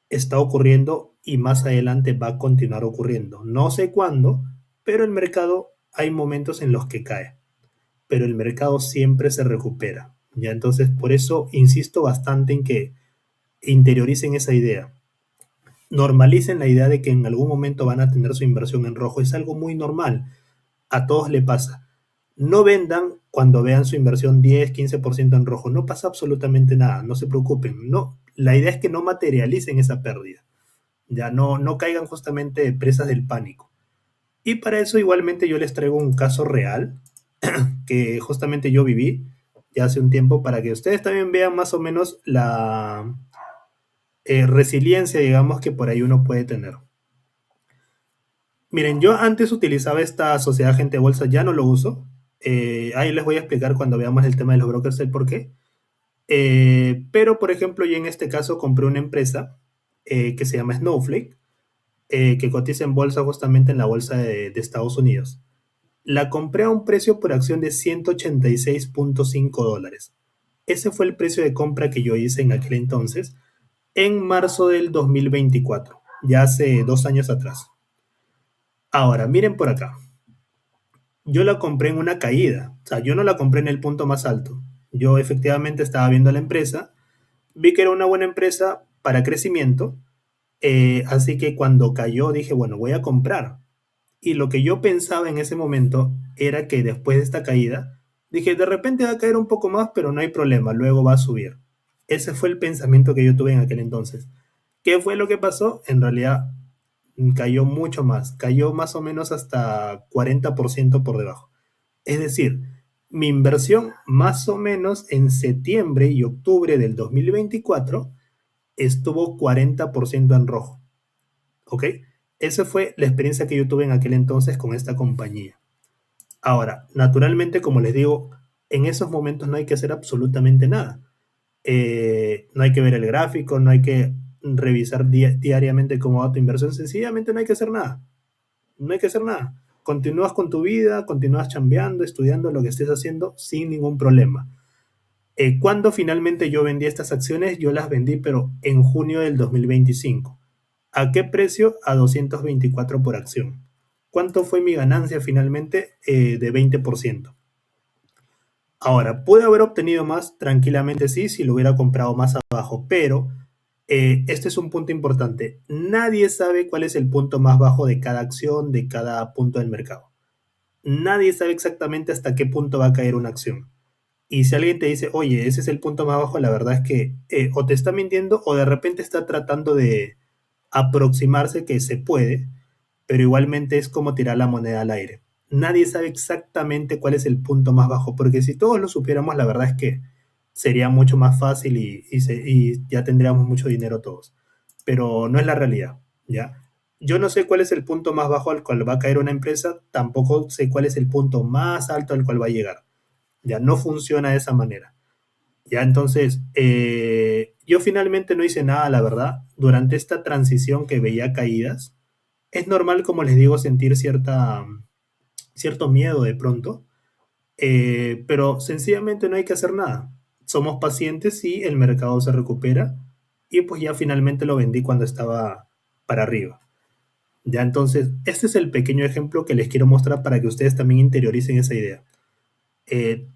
está ocurriendo y más adelante va a continuar ocurriendo. No sé cuándo, pero el mercado hay momentos en los que cae, pero el mercado siempre se recupera. Ya entonces, por eso insisto bastante en que interioricen esa idea. Normalicen la idea de que en algún momento van a tener su inversión en rojo. Es algo muy normal. A todos le pasa. No vendan cuando vean su inversión 10-15% en rojo. No pasa absolutamente nada. No se preocupen. No, la idea es que no materialicen esa pérdida. Ya no caigan justamente presas del pánico. Y para eso igualmente yo les traigo un caso real que justamente yo viví ya hace un tiempo para que ustedes también vean más o menos la resiliencia, digamos, que por ahí uno puede tener. Miren, yo antes utilizaba esta sociedad agente de bolsa, ya no lo uso. Ahí les voy a explicar cuando veamos el tema de los brokers el por qué. Pero, por ejemplo, yo en este caso compré una empresa que se llama Snowflake, que cotiza en bolsa justamente en la bolsa de Estados Unidos. La compré a un precio por acción de $186.5. Ese fue el precio de compra que yo hice en aquel entonces, en marzo del 2024, ya hace 2 años atrás. Ahora, miren por acá. Yo la compré en una caída. O sea, yo no la compré en el punto más alto. Yo efectivamente estaba viendo la empresa, vi que era una buena empresa para crecimiento, así que cuando cayó dije, bueno, voy a comprar. Y lo que yo pensaba en ese momento era que después de esta caída, dije, de repente va a caer un poco más, pero no hay problema, luego va a subir. Ese fue el pensamiento que yo tuve en aquel entonces. ¿Qué fue lo que pasó? En realidad cayó mucho más, cayó más o menos hasta 40% por debajo. Es decir, mi inversión más o menos en septiembre y octubre del 2024 estuvo 40% en rojo. ¿Ok? Esa fue la experiencia que yo tuve en aquel entonces con esta compañía. Ahora, naturalmente, como les digo, en esos momentos no hay que hacer absolutamente nada. No hay que ver el gráfico, no hay que revisar diariamente cómo va tu inversión, sencillamente no hay que hacer nada. No hay que hacer nada. Continúas con tu vida, continúas chambeando, estudiando lo que estés haciendo sin ningún problema. Cuando finalmente yo vendí estas acciones, yo las vendí, pero en junio del 2025. ¿A qué precio? A 224 por acción. ¿Cuánto fue mi ganancia finalmente? De 20%. Ahora, pude haber obtenido más tranquilamente, sí, si lo hubiera comprado más abajo, pero este es un punto importante. Nadie sabe cuál es el punto más bajo de cada acción, de cada punto del mercado. Nadie sabe exactamente hasta qué punto va a caer una acción. Y si alguien te dice, oye, ese es el punto más bajo, la verdad es que o te está mintiendo o de repente está tratando de aproximarse que se puede, pero igualmente es como tirar la moneda al aire. Nadie sabe exactamente cuál es el punto más bajo, porque si todos lo supiéramos, la verdad es que sería mucho más fácil y ya tendríamos mucho dinero todos. Pero no es la realidad, ¿ya? Yo no sé cuál es el punto más bajo al cual va a caer una empresa, tampoco sé cuál es el punto más alto al cual va a llegar. Ya no funciona de esa manera. Ya entonces, yo finalmente no hice nada, la verdad, durante esta transición que veía caídas. Es normal, como les digo, sentir cierto miedo de pronto, pero sencillamente no hay que hacer nada. Somos pacientes y el mercado se recupera y pues ya finalmente lo vendí cuando estaba para arriba. Ya entonces, este es el pequeño ejemplo que les quiero mostrar para que ustedes también interioricen esa idea.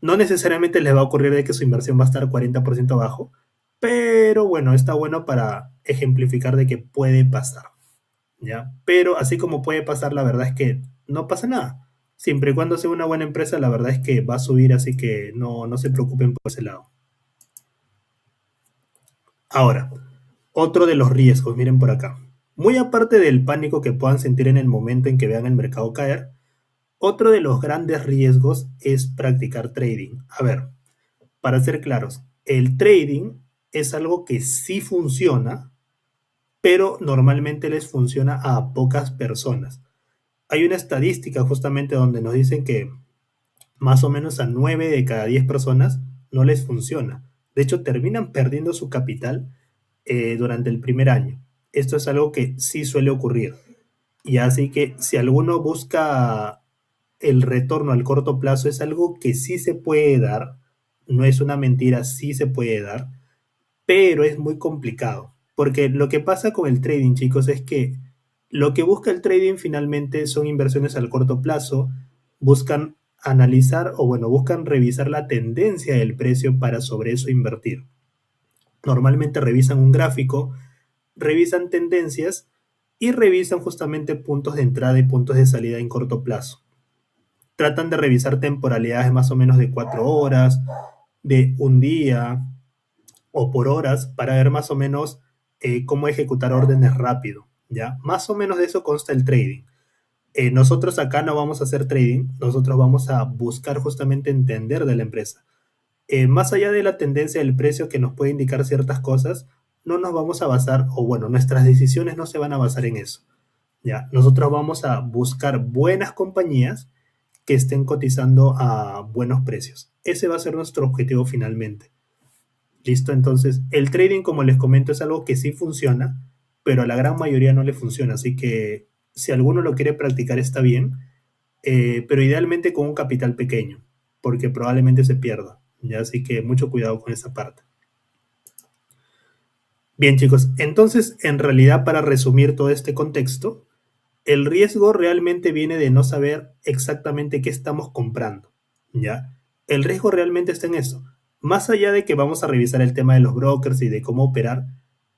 No necesariamente les va a ocurrir de que su inversión va a estar 40% abajo, pero bueno, está bueno para ejemplificar de que puede pasar, ¿ya? Pero así como puede pasar, la verdad es que no pasa nada. Siempre y cuando sea una buena empresa, la verdad es que va a subir, así que no se preocupen por ese lado. Ahora, otro de los riesgos, miren por acá. Muy aparte del pánico que puedan sentir en el momento en que vean el mercado caer, otro de los grandes riesgos es practicar trading. A ver, para ser claros, el trading es algo que sí funciona, pero normalmente les funciona a pocas personas. Hay una estadística justamente donde nos dicen que más o menos a 9 de cada 10 personas no les funciona. De hecho, terminan perdiendo su capital durante el primer año. Esto es algo que sí suele ocurrir. Y así que si alguno busca el retorno al corto plazo, es algo que sí se puede dar, no es una mentira, sí se puede dar, pero es muy complicado. Porque lo que pasa con el trading, chicos, es que lo que busca el trading finalmente son inversiones al corto plazo, buscan analizar o bueno, buscan revisar la tendencia del precio para sobre eso invertir. Normalmente revisan un gráfico, revisan tendencias y revisan justamente puntos de entrada y puntos de salida en corto plazo. Tratan de revisar temporalidades más o menos de 4 horas, de un día o por horas para ver más o menos cómo ejecutar órdenes rápido. ¿Ya? Más o menos de eso consta el trading. Nosotros acá no vamos a hacer trading, nosotros vamos a buscar justamente entender de la empresa. Más allá de la tendencia del precio que nos puede indicar ciertas cosas, no nos vamos a basar, o bueno, nuestras decisiones no se van a basar en eso. ¿Ya? Nosotros vamos a buscar buenas compañías que estén cotizando a buenos precios. Ese va a ser nuestro objetivo finalmente. ¿Listo? Entonces, el trading, como les comento, es algo que sí funciona, pero a la gran mayoría no le funciona. Así que si alguno lo quiere practicar está bien, pero idealmente con un capital pequeño, porque probablemente se pierda. ¿Ya? Así que mucho cuidado con esa parte. Bien, chicos, entonces, en realidad, para resumir todo este contexto, el riesgo realmente viene de no saber exactamente qué estamos comprando, ¿ya? El riesgo realmente está en eso. Más allá de que vamos a revisar el tema de los brokers y de cómo operar,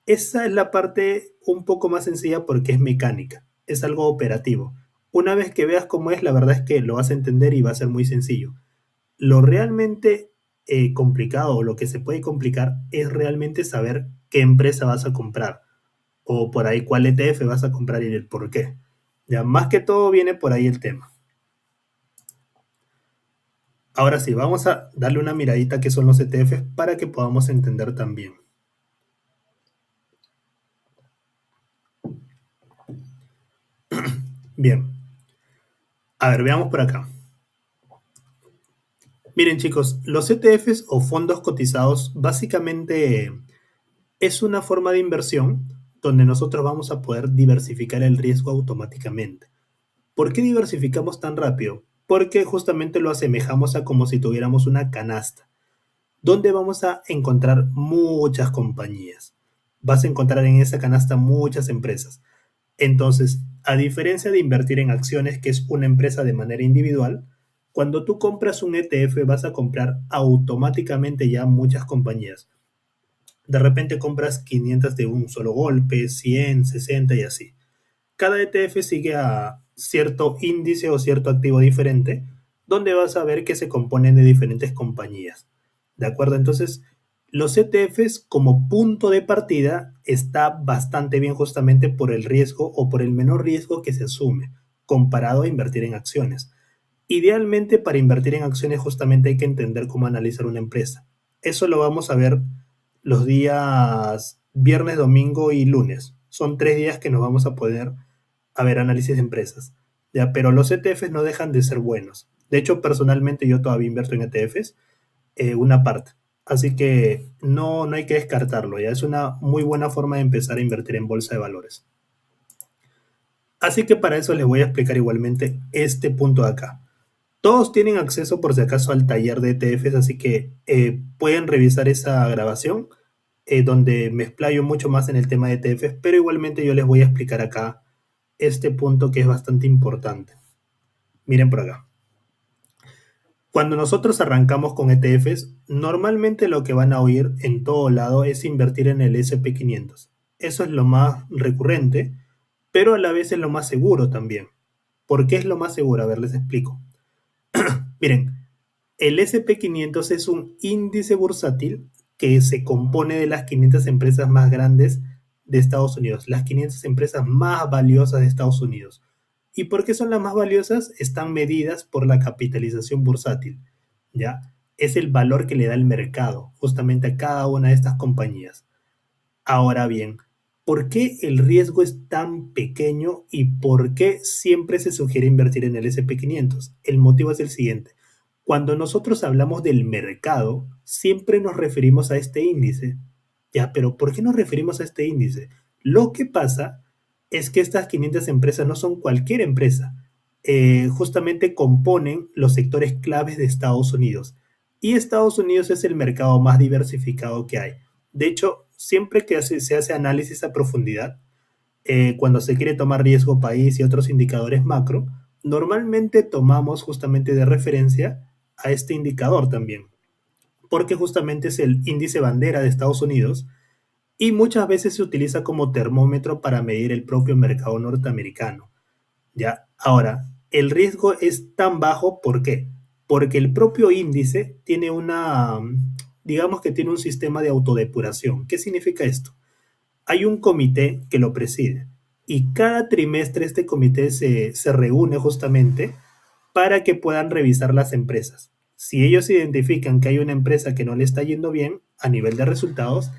esa es la parte un poco más sencilla porque es mecánica, es algo operativo. Una vez que veas cómo es, la verdad es que lo vas a entender y va a ser muy sencillo. Lo realmente complicado o lo que se puede complicar es realmente saber qué empresa vas a comprar o por ahí cuál ETF vas a comprar y el por qué. Ya más que todo viene por ahí el tema. Ahora sí, vamos a darle una miradita a qué son los ETFs para que podamos entender también. Bien, a ver, veamos por acá. Miren chicos, los ETFs o fondos cotizados básicamente es una forma de inversión donde nosotros vamos a poder diversificar el riesgo automáticamente. ¿Por qué diversificamos tan rápido? Porque justamente lo asemejamos a como si tuviéramos una canasta, donde vamos a encontrar muchas compañías. Vas a encontrar en esa canasta muchas empresas. Entonces, a diferencia de invertir en acciones, que es una empresa de manera individual, cuando tú compras un ETF vas a comprar automáticamente ya muchas compañías. De repente compras 500 de un solo golpe, 100, 60 y así. Cada ETF sigue a cierto índice o cierto activo diferente, donde vas a ver que se componen de diferentes compañías. ¿De acuerdo? Entonces, los ETFs como punto de partida está bastante bien justamente por el riesgo o por el menor riesgo que se asume comparado a invertir en acciones. Idealmente para invertir en acciones justamente hay que entender cómo analizar una empresa. Eso lo vamos a ver los días viernes, domingo y lunes. Son 3 días que nos vamos a poder a ver análisis de empresas. ¿Ya? Pero los ETFs no dejan de ser buenos. De hecho, personalmente yo todavía invierto en ETFs, una parte. Así que no hay que descartarlo. Ya es una muy buena forma de empezar a invertir en bolsa de valores. Así que para eso les voy a explicar igualmente este punto de acá. Todos tienen acceso por si acaso al taller de ETFs, así que pueden revisar esa grabación donde me explayo mucho más en el tema de ETFs, pero igualmente yo les voy a explicar acá este punto que es bastante importante. Miren por acá. Cuando nosotros arrancamos con ETFs, normalmente lo que van a oír en todo lado es invertir en el SP500. Eso es lo más recurrente, pero a la vez es lo más seguro también. ¿Por qué es lo más seguro? A ver, les explico. Miren, el SP500 es un índice bursátil que se compone de las 500 empresas más grandes de Estados Unidos, las 500 empresas más valiosas de Estados Unidos. ¿Y por qué son las más valiosas? Están medidas por la capitalización bursátil, ¿ya? Es el valor que le da el mercado justamente a cada una de estas compañías. Ahora bien, ¿por qué el riesgo es tan pequeño y por qué siempre se sugiere invertir en el SP500? El motivo es el siguiente. Cuando nosotros hablamos del mercado, siempre nos referimos a este índice. Ya, pero ¿por qué nos referimos a este índice? Lo que pasa es que estas 500 empresas no son cualquier empresa. Justamente componen los sectores claves de Estados Unidos. Y Estados Unidos es el mercado más diversificado que hay. De hecho, siempre que se hace análisis a profundidad, cuando se quiere tomar riesgo país y otros indicadores macro, normalmente tomamos justamente de referencia a este indicador también, porque justamente es el índice bandera de Estados Unidos y muchas veces se utiliza como termómetro para medir el propio mercado norteamericano. ¿Ya? Ahora, el riesgo es tan bajo, ¿por qué? Porque el propio índice tiene digamos que tiene un sistema de autodepuración. ¿Qué significa esto? Hay un comité que lo preside y cada trimestre este comité se reúne justamente para que puedan revisar las empresas. Si ellos identifican que hay una empresa que no le está yendo bien a nivel de resultados,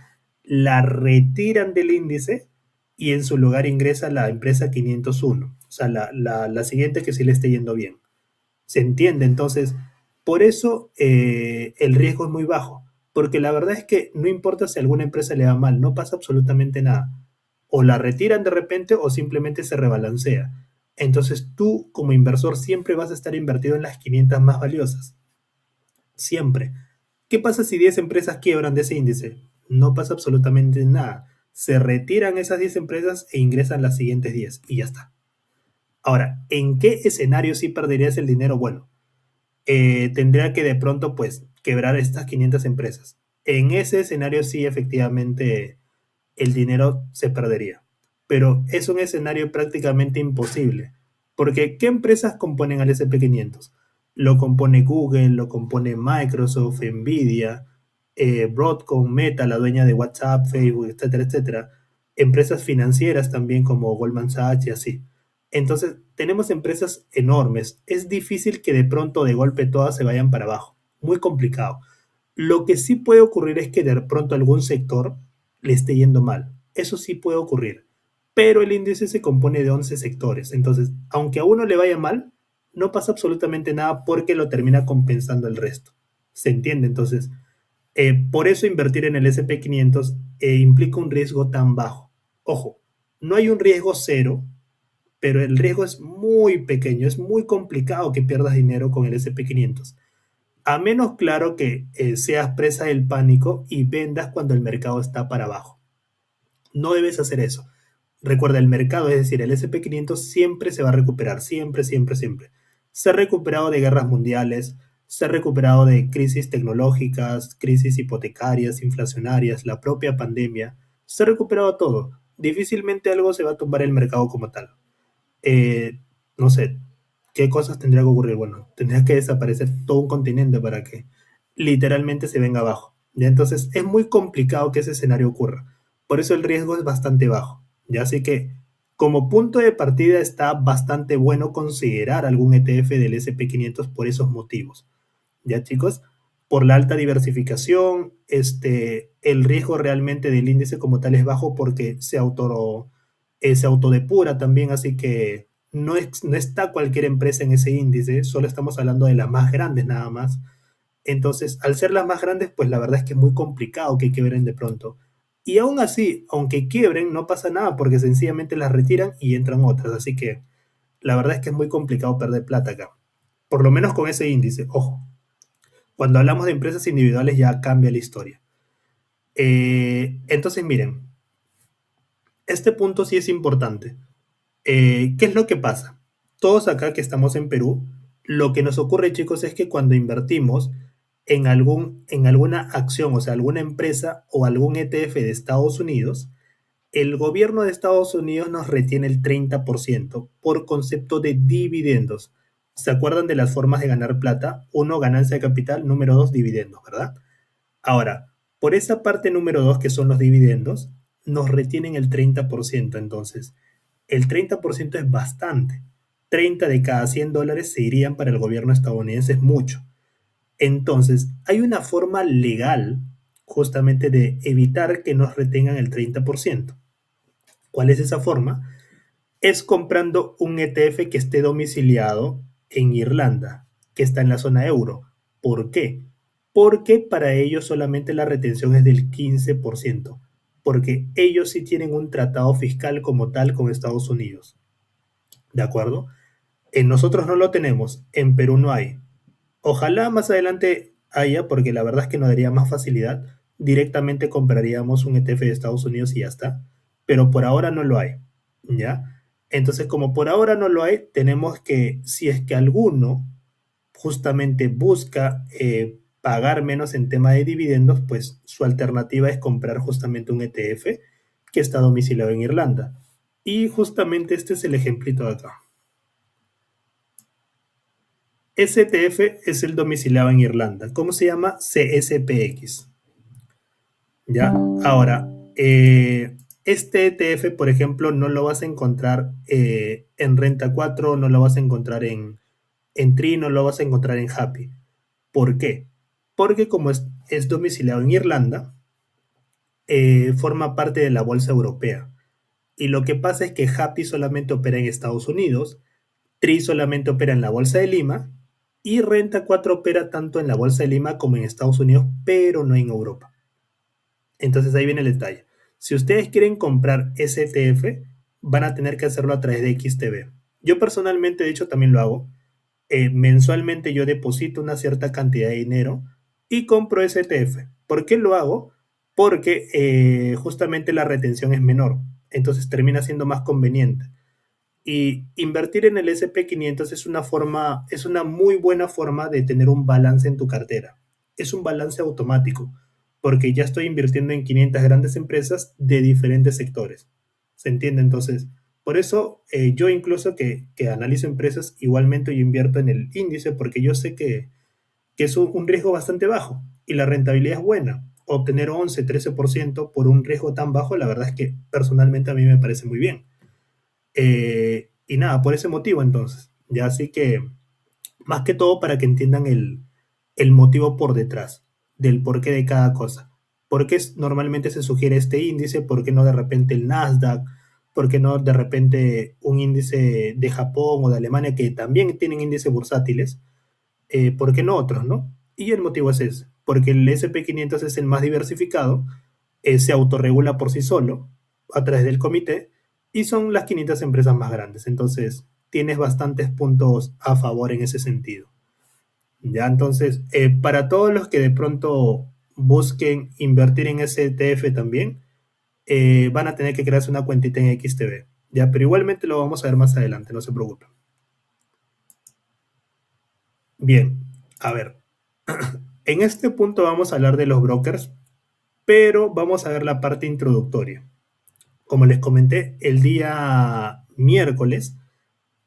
la retiran del índice y en su lugar ingresa la empresa 501, o sea, la siguiente que sí le esté yendo bien. ¿Se entiende? Entonces, por eso el riesgo es muy bajo, porque la verdad es que no importa si a alguna empresa le va mal, no pasa absolutamente nada. O la retiran de repente o simplemente se rebalancea. Entonces tú como inversor siempre vas a estar invertido en las 500 más valiosas. Siempre. ¿Qué pasa si 10 empresas quiebran de ese índice? No pasa absolutamente nada. Se retiran esas 10 empresas e ingresan las siguientes 10 y ya está. Ahora, ¿en qué escenario sí perderías el dinero? Bueno, tendría que de pronto pues quebrar estas 500 empresas. En ese escenario sí efectivamente el dinero se perdería. Pero es un escenario prácticamente imposible. Porque ¿qué empresas componen al SP500? Lo compone Google, lo compone Microsoft, Nvidia, Broadcom, Meta, la dueña de WhatsApp, Facebook, etcétera, etcétera. Empresas financieras también como Goldman Sachs y así. Entonces, tenemos empresas enormes. Es difícil que de pronto, de golpe, todas se vayan para abajo. Muy complicado. Lo que sí puede ocurrir es que de pronto algún sector le esté yendo mal. Eso sí puede ocurrir. Pero el índice se compone de 11 sectores. Entonces, aunque a uno le vaya mal, no pasa absolutamente nada porque lo termina compensando el resto. ¿Se entiende? Entonces, por eso invertir en el SP500 implica un riesgo tan bajo. Ojo, no hay un riesgo cero, pero el riesgo es muy pequeño, es muy complicado que pierdas dinero con el SP500. A menos claro que seas presa del pánico y vendas cuando el mercado está para abajo. No debes hacer eso. Recuerda, el mercado, es decir, el SP500 siempre se va a recuperar, siempre, siempre, siempre. Se ha recuperado de guerras mundiales, se ha recuperado de crisis tecnológicas, crisis hipotecarias, inflacionarias, la propia pandemia. Se ha recuperado todo. Difícilmente algo se va a tumbar el mercado como tal. eh, no sé, ¿qué cosas tendría que ocurrir? Bueno, tendría que desaparecer todo un continente para que literalmente se venga abajo. ¿Ya? Entonces es muy complicado que ese escenario ocurra. Por eso el riesgo es bastante bajo. ¿Ya? Así que como punto de partida está bastante bueno considerar algún ETF del SP500 por esos motivos. ¿Ya, chicos? Por la alta diversificación, el riesgo realmente del índice como tal es bajo porque se autodepura también, así que no está cualquier empresa en ese índice, solo estamos hablando de las más grandes nada más. Entonces, al ser las más grandes, pues la verdad es que es muy complicado que quiebren de pronto. Y aún así, aunque quiebren, no pasa nada porque sencillamente las retiran y entran otras. Así que la verdad es que es muy complicado perder plata acá. Por lo menos con ese índice, ojo. Cuando hablamos de empresas individuales ya cambia la historia. Entonces, miren, este punto sí es importante. ¿Qué es lo que pasa? Todos acá que estamos en Perú, lo que nos ocurre, chicos, es que cuando invertimos en alguna acción, o sea, alguna empresa o algún ETF de Estados Unidos, el gobierno de Estados Unidos nos retiene el 30% por concepto de dividendos. ¿Se acuerdan de las formas de ganar plata? Uno, ganancia de capital; número dos, dividendos, ¿verdad? Ahora, por esa parte número dos, que son los dividendos, nos retienen el 30%. Entonces, el 30% es bastante. 30 de cada $100 se irían para el gobierno estadounidense, es mucho. Entonces, hay una forma legal justamente de evitar que nos retengan el 30%. ¿Cuál es esa forma? Es comprando un ETF que esté domiciliado en Irlanda, que está en la zona euro. ¿Por qué? Porque para ellos solamente la retención es del 15%, porque ellos sí tienen un tratado fiscal como tal con Estados Unidos. ¿De acuerdo? En nosotros no lo tenemos, en Perú no hay. Ojalá más adelante haya, porque la verdad es que nos daría más facilidad. Directamente compraríamos un ETF de Estados Unidos y ya está. Pero por ahora no lo hay, ¿ya? Entonces, como por ahora no lo hay, tenemos que, si es que alguno justamente busca pagar menos en tema de dividendos, pues su alternativa es comprar justamente un ETF que está domiciliado en Irlanda. Y justamente este es el ejemplito de acá. STF es el domiciliado en Irlanda. ¿Cómo se llama? CSPX. ¿Ya? Ahora, este ETF, por ejemplo, no lo vas a encontrar en Renta 4, no lo vas a encontrar en Tri, no lo vas a encontrar en Happy. ¿Por qué? Porque como es domiciliado en Irlanda, forma parte de la bolsa europea. Y lo que pasa es que Happy solamente opera en Estados Unidos, Tri solamente opera en la bolsa de Lima y Renta 4 opera tanto en la bolsa de Lima como en Estados Unidos, pero no en Europa. Entonces ahí viene el detalle. Si ustedes quieren comprar STF, van a tener que hacerlo a través de XTB. Yo personalmente, de hecho, también lo hago. Mensualmente yo deposito una cierta cantidad de dinero y compro STF. ¿Por qué lo hago? Porque justamente la retención es menor. Entonces termina siendo más conveniente. Y invertir en el SP500 es una muy buena forma de tener un balance en tu cartera. Es un balance automático, porque ya estoy invirtiendo en 500 grandes empresas de diferentes sectores. ¿Se entiende? Entonces, por eso yo incluso que analizo empresas, igualmente yo invierto en el índice porque yo sé que es un riesgo bastante bajo y la rentabilidad es buena. Obtener 11-13% por un riesgo tan bajo, la verdad es que personalmente a mí me parece muy bien. Y nada, por ese motivo entonces. Ya así que, más que todo para que entiendan el motivo por detrás, del porqué de cada cosa. ¿Por qué normalmente se sugiere este índice? ¿Por qué no de repente el Nasdaq? ¿Por qué no de repente un índice de Japón o de Alemania que también tienen índices bursátiles? ¿Por qué no otros, no? Y el motivo es ese, porque el SP500 es el más diversificado, se autorregula por sí solo a través del comité y son las 500 empresas más grandes. Entonces, tienes bastantes puntos a favor en ese sentido. Ya, entonces, para todos los que de pronto busquen invertir en ese ETF también, van a tener que crearse una cuentita en XTB. Ya, pero igualmente lo vamos a ver más adelante, no se preocupen. Bien, a ver, en este punto vamos a hablar de los brokers, pero vamos a ver la parte introductoria. Como les comenté, el día miércoles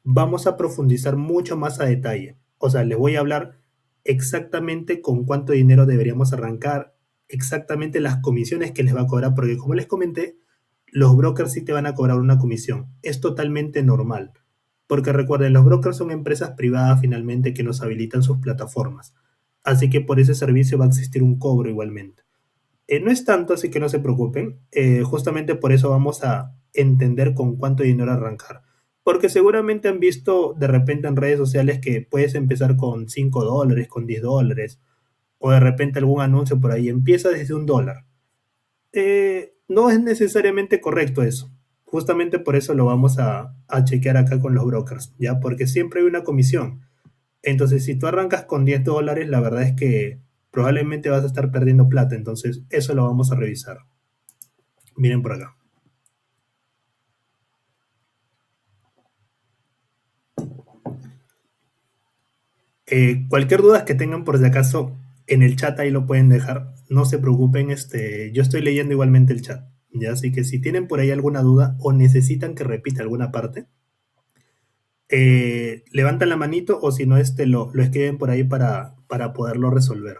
vamos a profundizar mucho más a detalle. O sea, les voy a hablar exactamente con cuánto dinero deberíamos arrancar, exactamente las comisiones que les va a cobrar, porque como les comenté, los brokers sí te van a cobrar una comisión. Es totalmente normal, porque recuerden, los brokers son empresas privadas finalmente que nos habilitan sus plataformas. Así que por ese servicio va a existir un cobro igualmente. No es tanto, así que no se preocupen. Justamente por eso vamos a entender con cuánto dinero arrancar. Porque seguramente han visto de repente en redes sociales que puedes empezar con $5, con $10, o de repente algún anuncio por ahí empieza desde $1. No es necesariamente correcto eso. Justamente por eso lo vamos a chequear acá con los brokers, ¿ya? Porque siempre hay una comisión. Entonces, si tú arrancas con $10, la verdad es que probablemente vas a estar perdiendo plata. Entonces, eso lo vamos a revisar. Miren por acá. Cualquier duda que tengan por si acaso en el chat ahí lo pueden dejar. No se preocupen, yo estoy leyendo igualmente el chat. ¿Ya? Así que si tienen por ahí alguna duda o necesitan que repita alguna parte, levantan la manito o si no, lo escriben por ahí para poderlo resolver.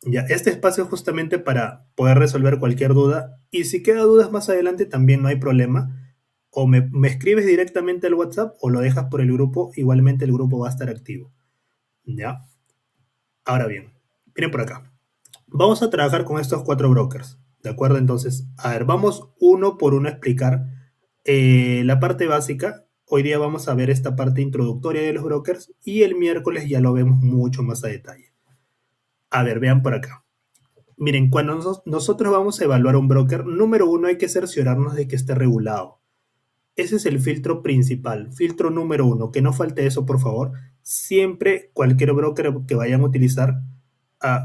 Ya, este espacio es justamente para poder resolver cualquier duda y si queda dudas más adelante también no hay problema. O me escribes directamente al WhatsApp o lo dejas por el grupo, igualmente el grupo va a estar activo. ¿Ya? Ahora bien, miren por acá. Vamos a trabajar con estos 4 brokers. ¿De acuerdo? Entonces, a ver, vamos uno por uno a explicar la parte básica Hoy día vamos a ver esta parte introductoria de los brokers y el miércoles ya lo vemos mucho más a detalle. A ver, vean por acá. Miren, cuando nosotros vamos a evaluar un broker, número uno hay que cerciorarnos de que esté regulado. Ese es el filtro principal, filtro número uno, que no falte eso, por favor. Siempre, cualquier broker que vayan a utilizar,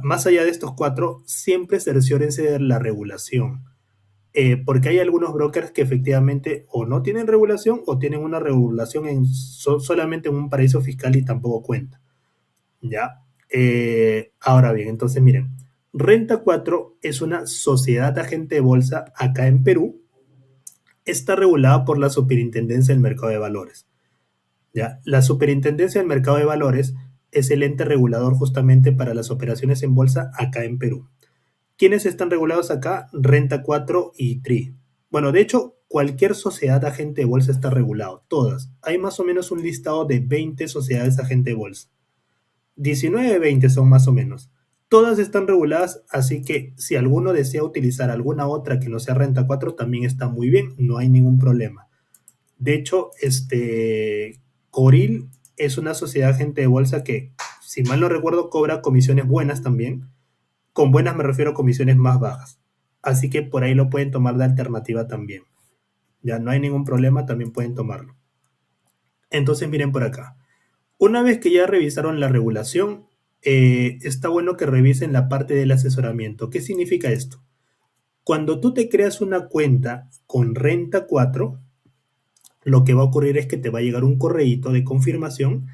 más allá de estos cuatro, siempre cerciórense de la regulación. Porque hay algunos brokers que efectivamente o no tienen regulación o tienen una regulación solamente en un paraíso fiscal y tampoco cuenta. ¿Ya? Ahora bien, entonces miren, Renta 4 es una sociedad agente de bolsa acá en Perú. Está regulada por la Superintendencia del Mercado de Valores. ¿Ya? La Superintendencia del Mercado de Valores es el ente regulador justamente para las operaciones en bolsa acá en Perú. ¿Quiénes están regulados acá? Renta 4 y TRI. Bueno, de hecho, cualquier sociedad agente de bolsa está regulado, todas. Hay más o menos un listado de 20 sociedades agente de bolsa. 19 de 20 son más o menos. Todas están reguladas, así que si alguno desea utilizar alguna otra que no sea Renta 4, también está muy bien, no hay ningún problema. De hecho, Coril es una sociedad agente de bolsa que, si mal no recuerdo, cobra comisiones buenas también. Con buenas me refiero a comisiones más bajas. Así que por ahí lo pueden tomar de alternativa también. Ya no hay ningún problema, también pueden tomarlo. Entonces miren por acá. Una vez que ya revisaron la regulación, está bueno que revisen la parte del asesoramiento. ¿Qué significa esto? Cuando tú te creas una cuenta con Renta 4, lo que va a ocurrir es que te va a llegar un correíto de confirmación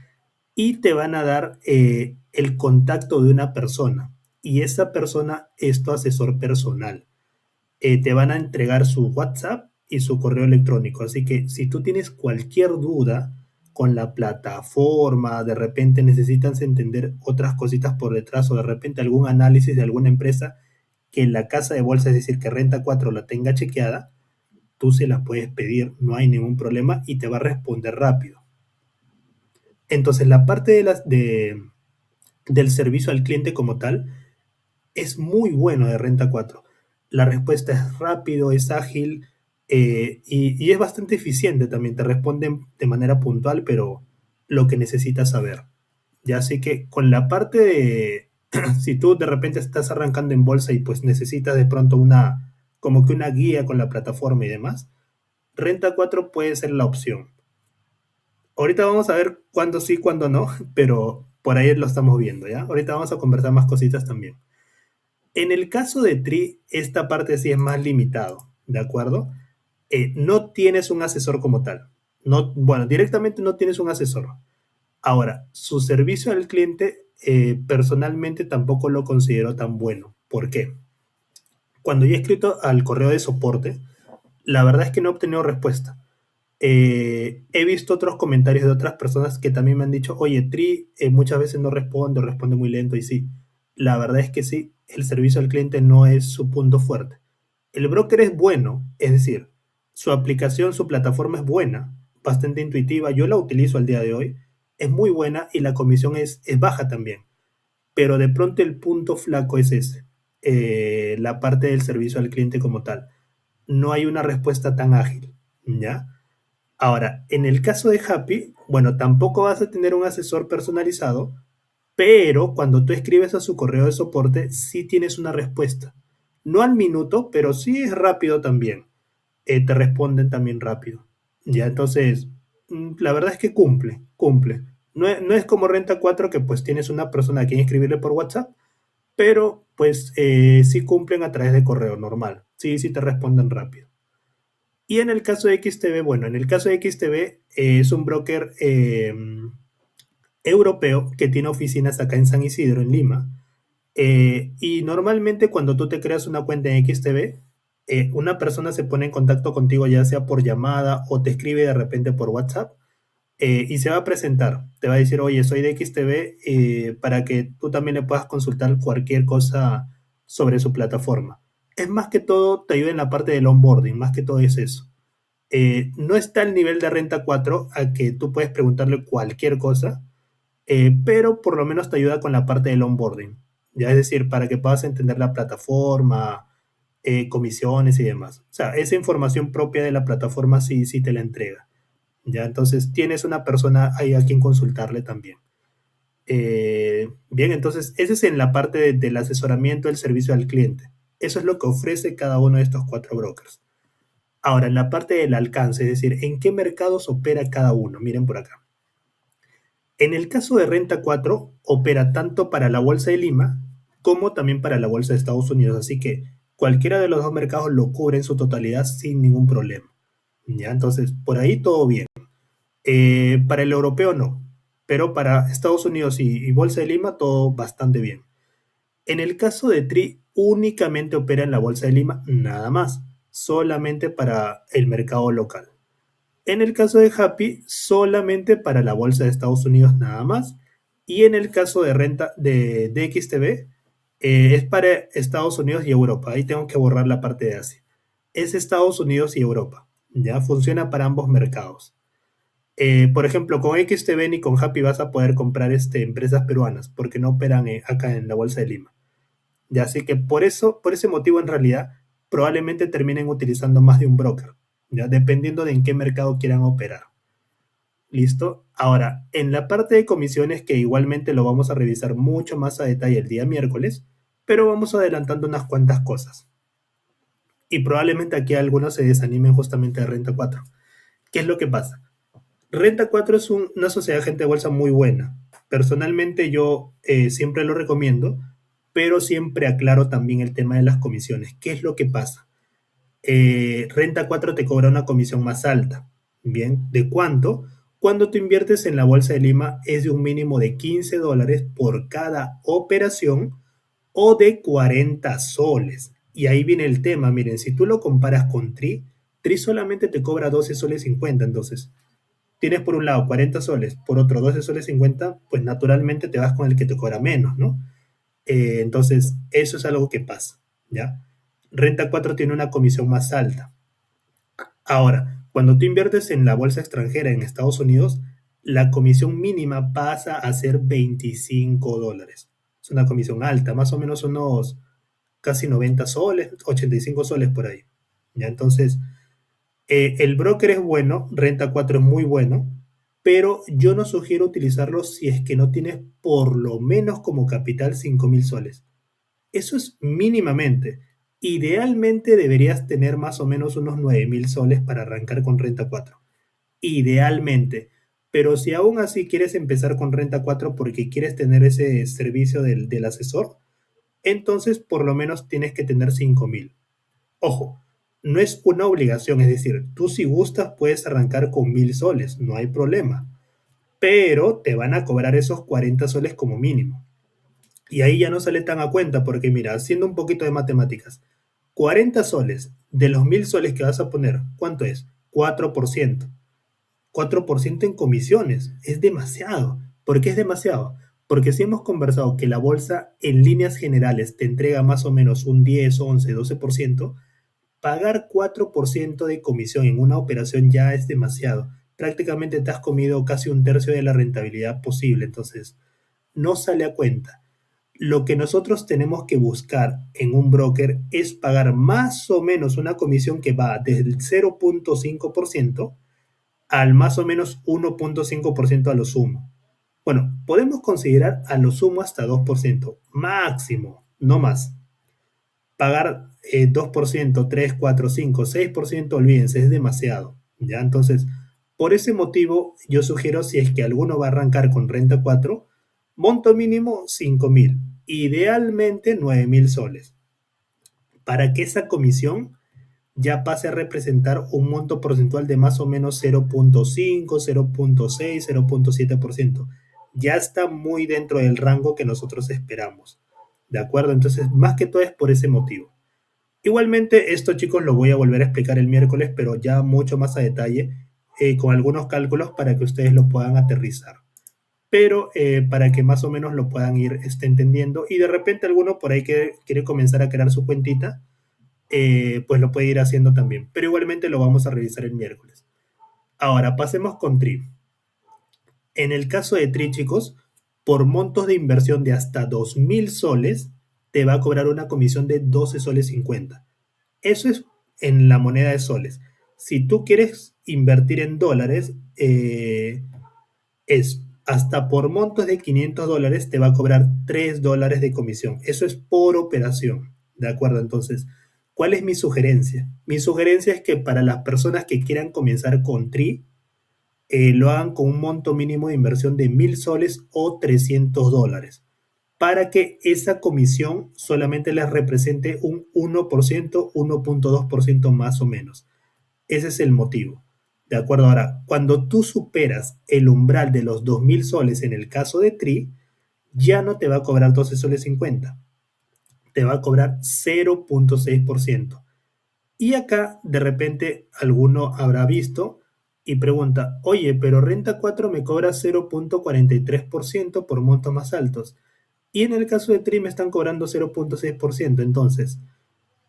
y te van a dar el contacto de una persona. Y esa persona es tu asesor personal. Te van a entregar su WhatsApp y su correo electrónico. Así que si tú tienes cualquier duda con la plataforma, de repente necesitas entender otras cositas por detrás o de repente algún análisis de alguna empresa que la casa de bolsa, es decir, que Renta 4 la tenga chequeada, tú se la puedes pedir, no hay ningún problema y te va a responder rápido. Entonces, la parte del servicio al cliente como tal es muy bueno de Renta 4. La respuesta es rápido, es ágil y es bastante eficiente también. Te responden de manera puntual, pero lo que necesitas saber. Ya así que con la parte de, si tú de repente estás arrancando en bolsa y pues necesitas de pronto como que una guía con la plataforma y demás, Renta 4 puede ser la opción. Ahorita vamos a ver cuándo sí, cuándo no, pero por ahí lo estamos viendo, ¿ya? Ahorita vamos a conversar más cositas también. En el caso de TRI, esta parte sí es más limitado, ¿de acuerdo? No tienes un asesor como tal. No, bueno, directamente no tienes un asesor. Ahora, su servicio al cliente personalmente tampoco lo considero tan bueno. ¿Por qué? Cuando yo he escrito al correo de soporte, la verdad es que no he obtenido respuesta. He visto otros comentarios de otras personas que también me han dicho, oye, Tri muchas veces no responde, responde muy lento y sí, la verdad es que sí, el servicio al cliente no es su punto fuerte. El broker es bueno, es decir, su aplicación, su plataforma es buena, bastante intuitiva, yo la utilizo al día de hoy, es muy buena y la comisión es baja también, pero de pronto el punto flaco es ese, la parte del servicio al cliente como tal. No hay una respuesta tan ágil, ¿ya? Ahora, en el caso de Happy, bueno, tampoco vas a tener un asesor personalizado, pero cuando tú escribes a su correo de soporte, sí tienes una respuesta. No al minuto, pero sí es rápido también. Te responden también rápido. Ya, entonces, la verdad es que cumple, cumple. No es como Renta 4 que pues tienes una persona a quien escribirle por WhatsApp, pero pues sí cumplen a través de correo normal. Sí, sí te responden rápido. Y en el caso de XTB, bueno, en el caso de XTB es un broker europeo que tiene oficinas acá en San Isidro, en Lima. Y normalmente cuando tú te creas una cuenta en XTB, una persona se pone en contacto contigo ya sea por llamada o te escribe de repente por WhatsApp y se va a presentar. Te va a decir, oye, soy de XTB para que tú también le puedas consultar cualquier cosa sobre su plataforma. Es más que todo, te ayuda en la parte del onboarding, más que todo es eso. No está al nivel de Renta 4 a que tú puedes preguntarle cualquier cosa, pero por lo menos te ayuda con la parte del onboarding. Ya es decir, para que puedas entender la plataforma, comisiones y demás. O sea, esa información propia de la plataforma sí, sí te la entrega. ¿ya? Entonces tienes una persona ahí a quien consultarle también. Bien, entonces ese es en la parte del asesoramiento del servicio al cliente. Eso es lo que ofrece cada uno de estos 4 brokers. Ahora, en la parte del alcance, es decir, ¿en qué mercados opera cada uno? Miren por acá. En el caso de Renta 4, opera tanto para la Bolsa de Lima como también para la Bolsa de Estados Unidos, así que cualquiera de los dos mercados lo cubre en su totalidad sin ningún problema. ¿Ya? Entonces, por ahí todo bien. Para el europeo no, pero para Estados Unidos y Bolsa de Lima todo bastante bien. En el caso de TRI, únicamente opera en la Bolsa de Lima, nada más, solamente para el mercado local. En el caso de Happy, solamente para la Bolsa de Estados Unidos, nada más. Y en el caso de renta de XTB, es para Estados Unidos y Europa. Ahí tengo que borrar la parte de Asia. Es Estados Unidos y Europa. Ya funciona para ambos mercados. Por ejemplo, con XTB ni con Happy vas a poder comprar empresas peruanas porque no operan acá en la Bolsa de Lima. Ya, así que por ese motivo en realidad probablemente terminen utilizando más de un broker, ya dependiendo de en qué mercado quieran operar. ¿Listo? Ahora, en la parte de comisiones, que igualmente lo vamos a revisar mucho más a detalle el día miércoles, pero vamos adelantando unas cuantas cosas. Y probablemente aquí algunos se desanimen justamente de Renta 4. ¿Qué es lo que pasa? Renta 4 es una sociedad de agente de bolsa muy buena. Personalmente yo siempre lo recomiendo, pero siempre aclaro también el tema de las comisiones. ¿Qué es lo que pasa? Renta 4 te cobra una comisión más alta. Bien, ¿de cuánto? Cuando tú inviertes en la Bolsa de Lima es de un mínimo de $15 por cada operación o de 40 soles. Y ahí viene el tema, miren, si tú lo comparas con TRI solamente te cobra 12 soles 50, entonces tienes por un lado 40 soles, por otro 12 soles 50, pues naturalmente te vas con el que te cobra menos, ¿no? Entonces, eso es algo que pasa, ¿ya? Renta 4 tiene una comisión más alta. Ahora, cuando tú inviertes en la bolsa extranjera en Estados Unidos, la comisión mínima pasa a ser $25. Es una comisión alta, más o menos unos casi 90 soles, 85 soles por ahí. ¿Ya? Entonces, el broker es bueno, Renta 4 es muy bueno, pero yo no sugiero utilizarlo si es que no tienes por lo menos como capital 5.000 soles. Eso es mínimamente. Idealmente deberías tener más o menos unos 9.000 soles para arrancar con Renta 4. Idealmente. Pero si aún así quieres empezar con Renta 4 porque quieres tener ese servicio del asesor, entonces por lo menos tienes que tener 5.000. Ojo, no es una obligación, es decir, tú si gustas puedes arrancar con 1.000 soles, no hay problema, pero te van a cobrar esos 40 soles como mínimo. Y ahí ya no sale tan a cuenta porque mira, haciendo un poquito de matemáticas, 40 soles de los 1.000 soles que vas a poner, ¿cuánto es? 4%. 4% en comisiones, es demasiado. ¿Por qué es demasiado? Porque si hemos conversado que la bolsa en líneas generales te entrega más o menos un 10, 11, 12%, pagar 4% de comisión en una operación ya es demasiado. Prácticamente te has comido casi un tercio de la rentabilidad posible, entonces no sale a cuenta. Lo que nosotros tenemos que buscar en un broker es pagar más o menos una comisión que va desde el 0.5% al más o menos 1.5% a lo sumo. Bueno, podemos considerar a lo sumo hasta 2%, máximo, no más. Pagar 2%, 3, 4, 5, 6%, olvídense, es demasiado. ¿Ya? Entonces, por ese motivo, yo sugiero, si es que alguno va a arrancar con Renta 4, monto mínimo 5.000, idealmente 9.000 soles, para que esa comisión ya pase a representar un monto porcentual de más o menos 0.5, 0.6, 0.7%. Ya está muy dentro del rango que nosotros esperamos. ¿De acuerdo? Entonces, más que todo es por ese motivo. Igualmente, esto chicos lo voy a volver a explicar el miércoles, pero ya mucho más a detalle, con algunos cálculos para que ustedes lo puedan aterrizar. Pero para que más o menos lo puedan ir entendiendo y de repente alguno por ahí que quiere comenzar a crear su cuentita, pues lo puede ir haciendo también. Pero igualmente lo vamos a revisar el miércoles. Ahora, pasemos con TRI. En el caso de TRI, chicos, por montos de inversión de hasta 2.000 soles, te va a cobrar una comisión de 12 soles 50. Eso es en la moneda de soles. Si tú quieres invertir en dólares, es hasta por montos de $500 te va a cobrar $3 de comisión. Eso es por operación, ¿de acuerdo? Entonces, ¿cuál es mi sugerencia? Mi sugerencia es que para las personas que quieran comenzar con TRI, lo hagan con un monto mínimo de inversión de 1.000 soles o $300, para que esa comisión solamente les represente un 1%, 1.2% más o menos. Ese es el motivo. ¿De acuerdo? Ahora, cuando tú superas el umbral de los 2.000 soles en el caso de TRI, ya no te va a cobrar 12 soles 50, te va a cobrar 0.6%. Y acá, de repente, alguno habrá visto y pregunta, oye, pero Renta 4 me cobra 0.43% por montos más altos. Y en el caso de TRI me están cobrando 0.6%. Entonces,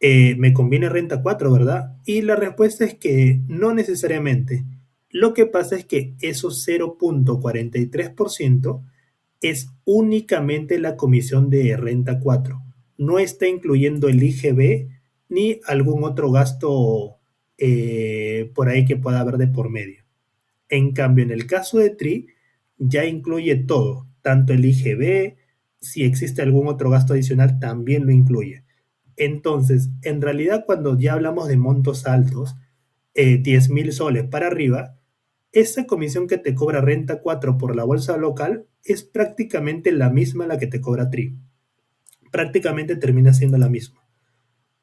me conviene Renta 4, ¿verdad? Y la respuesta es que no necesariamente. Lo que pasa es que esos 0.43% es únicamente la comisión de Renta 4. No está incluyendo el IGB ni algún otro gasto por ahí que pueda haber de por medio. En cambio, en el caso de TRI, ya incluye todo, tanto el IGB, si existe algún otro gasto adicional, también lo incluye. Entonces, en realidad, cuando ya hablamos de montos altos, 10.000 soles para arriba, esa comisión que te cobra Renta 4 por la bolsa local es prácticamente la misma a la que te cobra TRI. Prácticamente termina siendo la misma.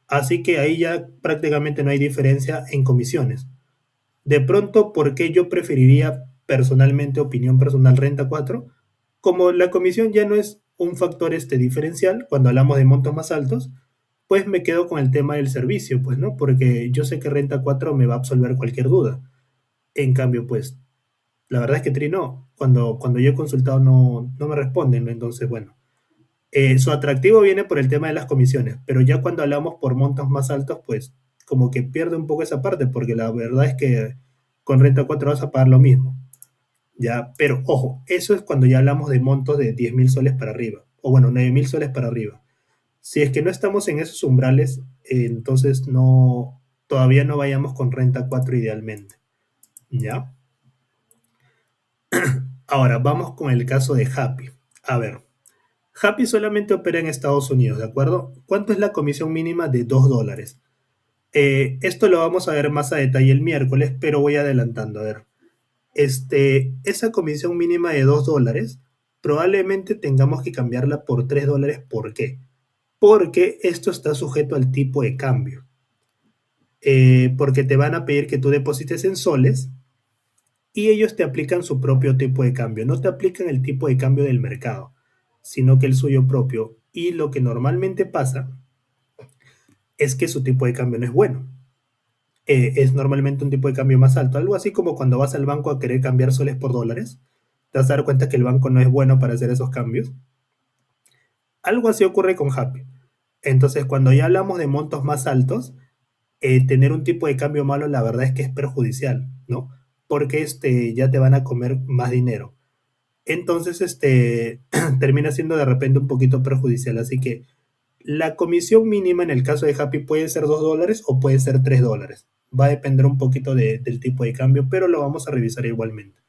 Así que ahí ya prácticamente no hay diferencia en comisiones. De pronto, ¿por qué yo preferiría personalmente, opinión personal, Renta 4? Como la comisión ya no es un factor diferencial cuando hablamos de montos más altos, pues me quedo con el tema del servicio, pues, ¿no? Porque yo sé que Renta 4 me va a absolver cualquier duda. En cambio, pues, la verdad es que Tri no. Cuando yo he consultado no me responden, ¿no? Entonces, bueno, su atractivo viene por el tema de las comisiones, pero ya cuando hablamos por montos más altos, pues como que pierde un poco esa parte, porque la verdad es que con Renta 4 vas a pagar lo mismo, ¿ya? Pero ojo, eso es cuando ya hablamos de montos de 10.000 soles para arriba, o bueno, 9.000 soles para arriba. Si es que no estamos en esos umbrales, entonces no, todavía no vayamos con Renta 4 idealmente, ¿ya? Ahora, vamos con el caso de Happy. A ver, Happy solamente opera en Estados Unidos, ¿de acuerdo? ¿Cuánto es la comisión mínima de $2? Esto lo vamos a ver más a detalle el miércoles, pero voy adelantando. A ver, esa comisión mínima de $2 probablemente tengamos que cambiarla por $3. ¿Por qué? Porque esto está sujeto al tipo de cambio. Porque te van a pedir que tú deposites en soles y ellos te aplican su propio tipo de cambio. No te aplican el tipo de cambio del mercado, sino que el suyo propio. Y lo que normalmente pasa es que su tipo de cambio no es bueno. Es normalmente un tipo de cambio más alto. Algo así como cuando vas al banco a querer cambiar soles por dólares. Te vas a dar cuenta que el banco no es bueno para hacer esos cambios. Algo así ocurre con Happy. Entonces, cuando ya hablamos de montos más altos, tener un tipo de cambio malo, la verdad es que es perjudicial, ¿no? Porque ya te van a comer más dinero. Entonces, termina siendo de repente un poquito perjudicial. Así que la comisión mínima en el caso de Happy puede ser $2 o puede ser $3. Va a depender un poquito del tipo de cambio, pero lo vamos a revisar igualmente.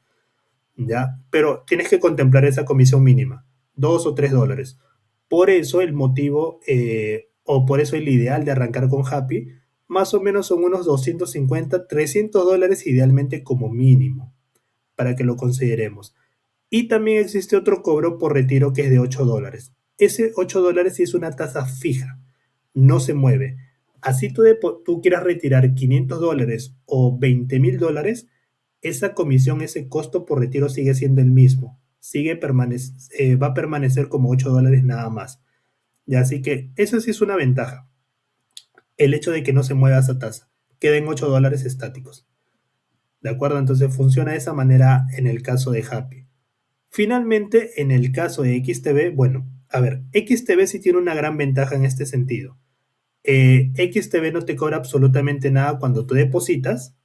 ¿Ya? Pero tienes que contemplar esa comisión mínima, $2 o $3. Por eso el motivo, o por eso el ideal de arrancar con Happy, más o menos son unos 250, $300 idealmente como mínimo, para que lo consideremos. Y también existe otro cobro por retiro que es de $8. Ese $8 sí es una tasa fija, no se mueve. Así tú quieras retirar $500 o $20.000, esa comisión, ese costo por retiro sigue siendo el mismo. Va a permanecer como $8 nada más. Y así que eso sí es una ventaja. El hecho de que no se mueva esa tasa. Queden $8 estáticos. ¿De acuerdo? Entonces funciona de esa manera en el caso de Happy. Finalmente, en el caso de XTB, bueno, a ver, XTB sí tiene una gran ventaja en este sentido. XTB no te cobra absolutamente nada cuando tú depositas,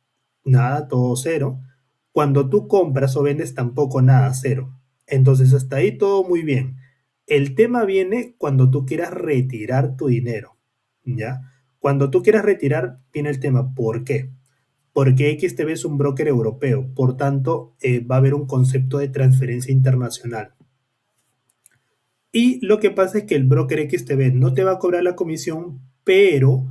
nada, todo cero. Cuando tú compras o vendes, tampoco nada, cero. Entonces, hasta ahí todo muy bien. El tema viene cuando tú quieras retirar tu dinero, ¿ya? Cuando tú quieras retirar, viene el tema, ¿por qué? porque XTB es un broker europeo, por tanto va a haber un concepto de transferencia internacional. Y lo que pasa es que el broker XTB no te va a cobrar la comisión, pero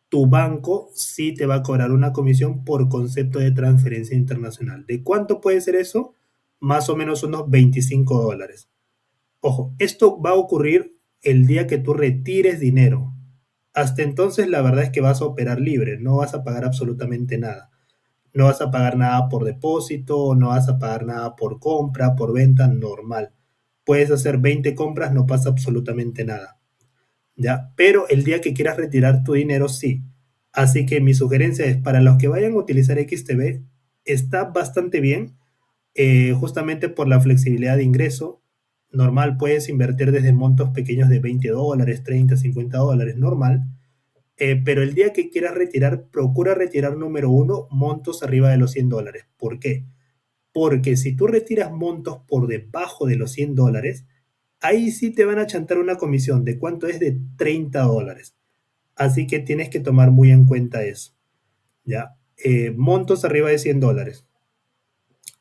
tu banco sí te va a cobrar una comisión por concepto de transferencia internacional. ¿De cuánto puede ser eso? Más o menos unos $25. Ojo, esto va a ocurrir el día que tú retires dinero. Hasta entonces la verdad es que vas a operar libre, no vas a pagar absolutamente nada. No vas a pagar nada por depósito, no vas a pagar nada por compra, por venta, normal. Puedes hacer 20 compras, no pasa absolutamente nada. ¿Ya? Pero el día que quieras retirar tu dinero, sí. Así que mi sugerencia es, para los que vayan a utilizar XTB, está bastante bien, justamente por la flexibilidad de ingreso. Normal, puedes invertir desde montos pequeños de $20, 30, $50, normal. Pero el día que quieras retirar, procura retirar número uno, montos arriba de los $100. ¿Por qué? Porque si tú retiras montos por debajo de los $100, ahí sí te van a chantar una comisión de cuánto es de $30. Así que tienes que tomar muy en cuenta eso. ¿Ya? Montos arriba de $100.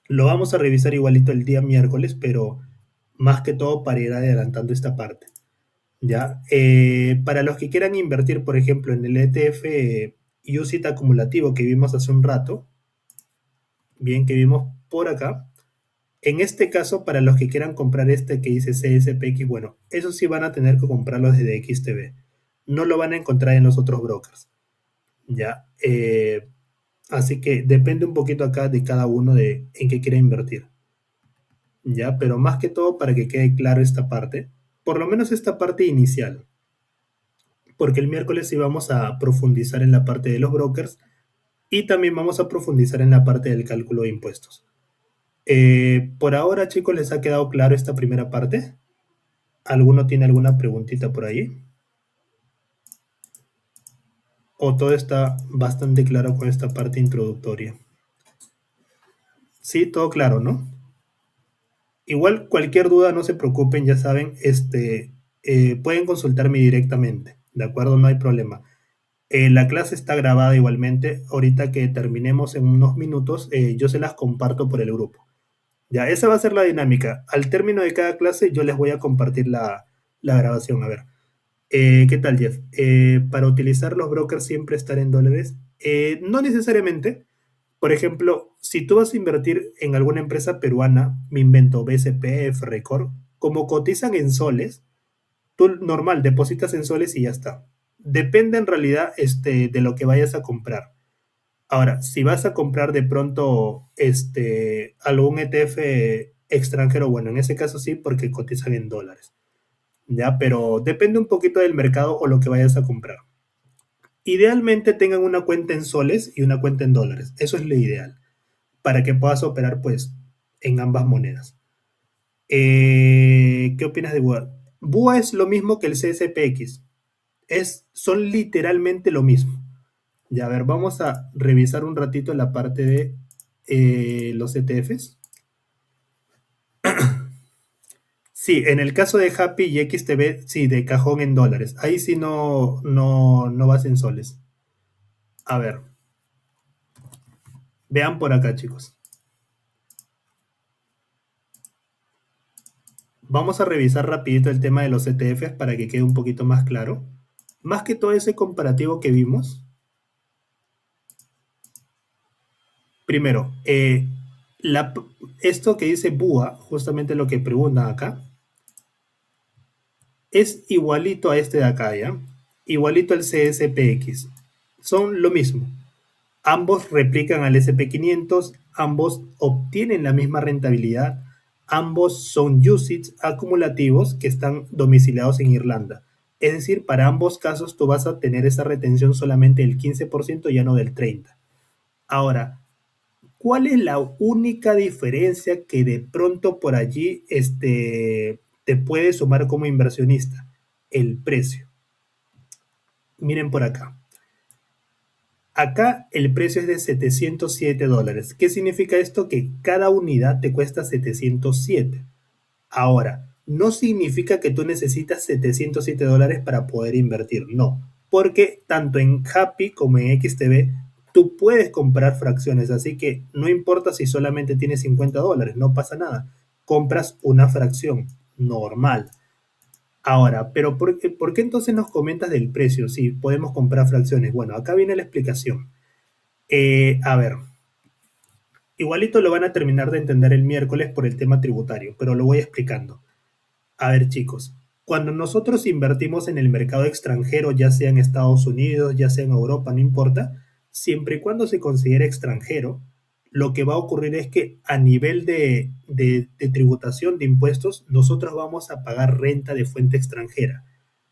Lo vamos a revisar igualito el día miércoles, pero más que todo para ir adelantando esta parte. ¿Ya? Para los que quieran invertir, por ejemplo, en el ETF UCIT acumulativo que vimos hace un rato, bien, que vimos por acá, en este caso, para los que quieran comprar este que dice CSPX, bueno, eso sí van a tener que comprarlo desde XTB. No lo van a encontrar en los otros brokers. ¿Ya? Así que depende un poquito acá de cada uno de en qué quiera invertir. ¿Ya? Pero más que todo para que quede claro esta parte, por lo menos esta parte inicial, porque el miércoles sí vamos a profundizar en la parte de los brokers y también vamos a profundizar en la parte del cálculo de impuestos. Por ahora, chicos, ¿les ha quedado claro esta primera parte? ¿Alguno tiene alguna preguntita por ahí? ¿O todo está bastante claro con esta parte introductoria? Sí, todo claro, ¿no? Igual cualquier duda, no se preocupen, ya saben, pueden consultarme directamente, ¿de acuerdo? No hay problema. La clase está grabada igualmente. Ahorita que terminemos en unos minutos, yo se las comparto por el grupo. Ya, esa va a ser la dinámica. Al término de cada clase, yo les voy a compartir la grabación. A ver, ¿qué tal, Jeff? Para utilizar los brokers siempre estar en dólares. No necesariamente. Por ejemplo, si tú vas a invertir en alguna empresa peruana, me invento BCP, Record, como cotizan en soles, tú normal depositas en soles y ya está. Depende en realidad de lo que vayas a comprar. Ahora, si vas a comprar de pronto algún ETF extranjero, bueno, en ese caso sí, porque cotizan en dólares. Ya, pero depende un poquito del mercado o lo que vayas a comprar. Idealmente tengan una cuenta en soles y una cuenta en dólares. Eso es lo ideal, para que puedas operar pues en ambas monedas. ¿Qué opinas de BUA? BUA es lo mismo que el CSPX. Son literalmente lo mismo. Ya, a ver, vamos a revisar un ratito la parte de los ETFs. Sí, en el caso de Happy y XTB, sí, de cajón en dólares. Ahí sí no vas en soles. A ver, vean por acá, chicos. Vamos a revisar rapidito el tema de los ETFs para que quede un poquito más claro. Más que todo ese comparativo que vimos. Primero, esto que dice BUA, justamente lo que preguntan acá, es igualito a este de acá, ¿ya? Igualito al CSPX. Son lo mismo. Ambos replican al SP500, ambos obtienen la misma rentabilidad, ambos son UCITS acumulativos que están domiciliados en Irlanda. Es decir, para ambos casos tú vas a tener esa retención solamente del 15%, ya no del 30%. Ahora, ¿cuál es la única diferencia que de pronto por allí te puede sumar como inversionista? El precio. Miren por acá. Acá el precio es de $707. ¿Qué significa esto? Que cada unidad te cuesta 707. Ahora, no significa que tú necesitas $707 para poder invertir, no. Porque tanto en Happy como en XTB tú puedes comprar fracciones, así que no importa si solamente tienes $50, no pasa nada. Compras una fracción normal. Ahora, pero ¿por qué entonces nos comentas del precio si podemos comprar fracciones? Bueno, acá viene la explicación. A ver, igualito lo van a terminar de entender el miércoles por el tema tributario, pero lo voy explicando. A ver, chicos, cuando nosotros invertimos en el mercado extranjero, ya sea en Estados Unidos, ya sea en Europa, no importa, siempre y cuando se considere extranjero, lo que va a ocurrir es que a nivel de tributación de impuestos, nosotros vamos a pagar renta de fuente extranjera.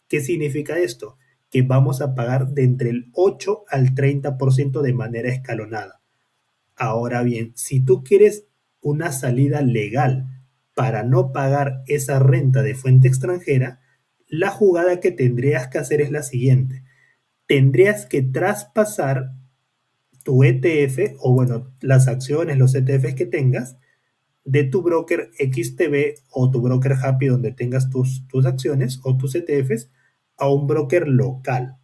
¿Qué significa esto? Que vamos a pagar de entre el 8 al 30% de manera escalonada. Ahora bien, si tú quieres una salida legal para no pagar esa renta de fuente extranjera, la jugada que tendrías que hacer es la siguiente. Tendrías que traspasar tu ETF o bueno, las acciones, los ETFs que tengas de tu broker XTB o tu broker Happy donde tengas tus acciones o tus ETFs a un broker local.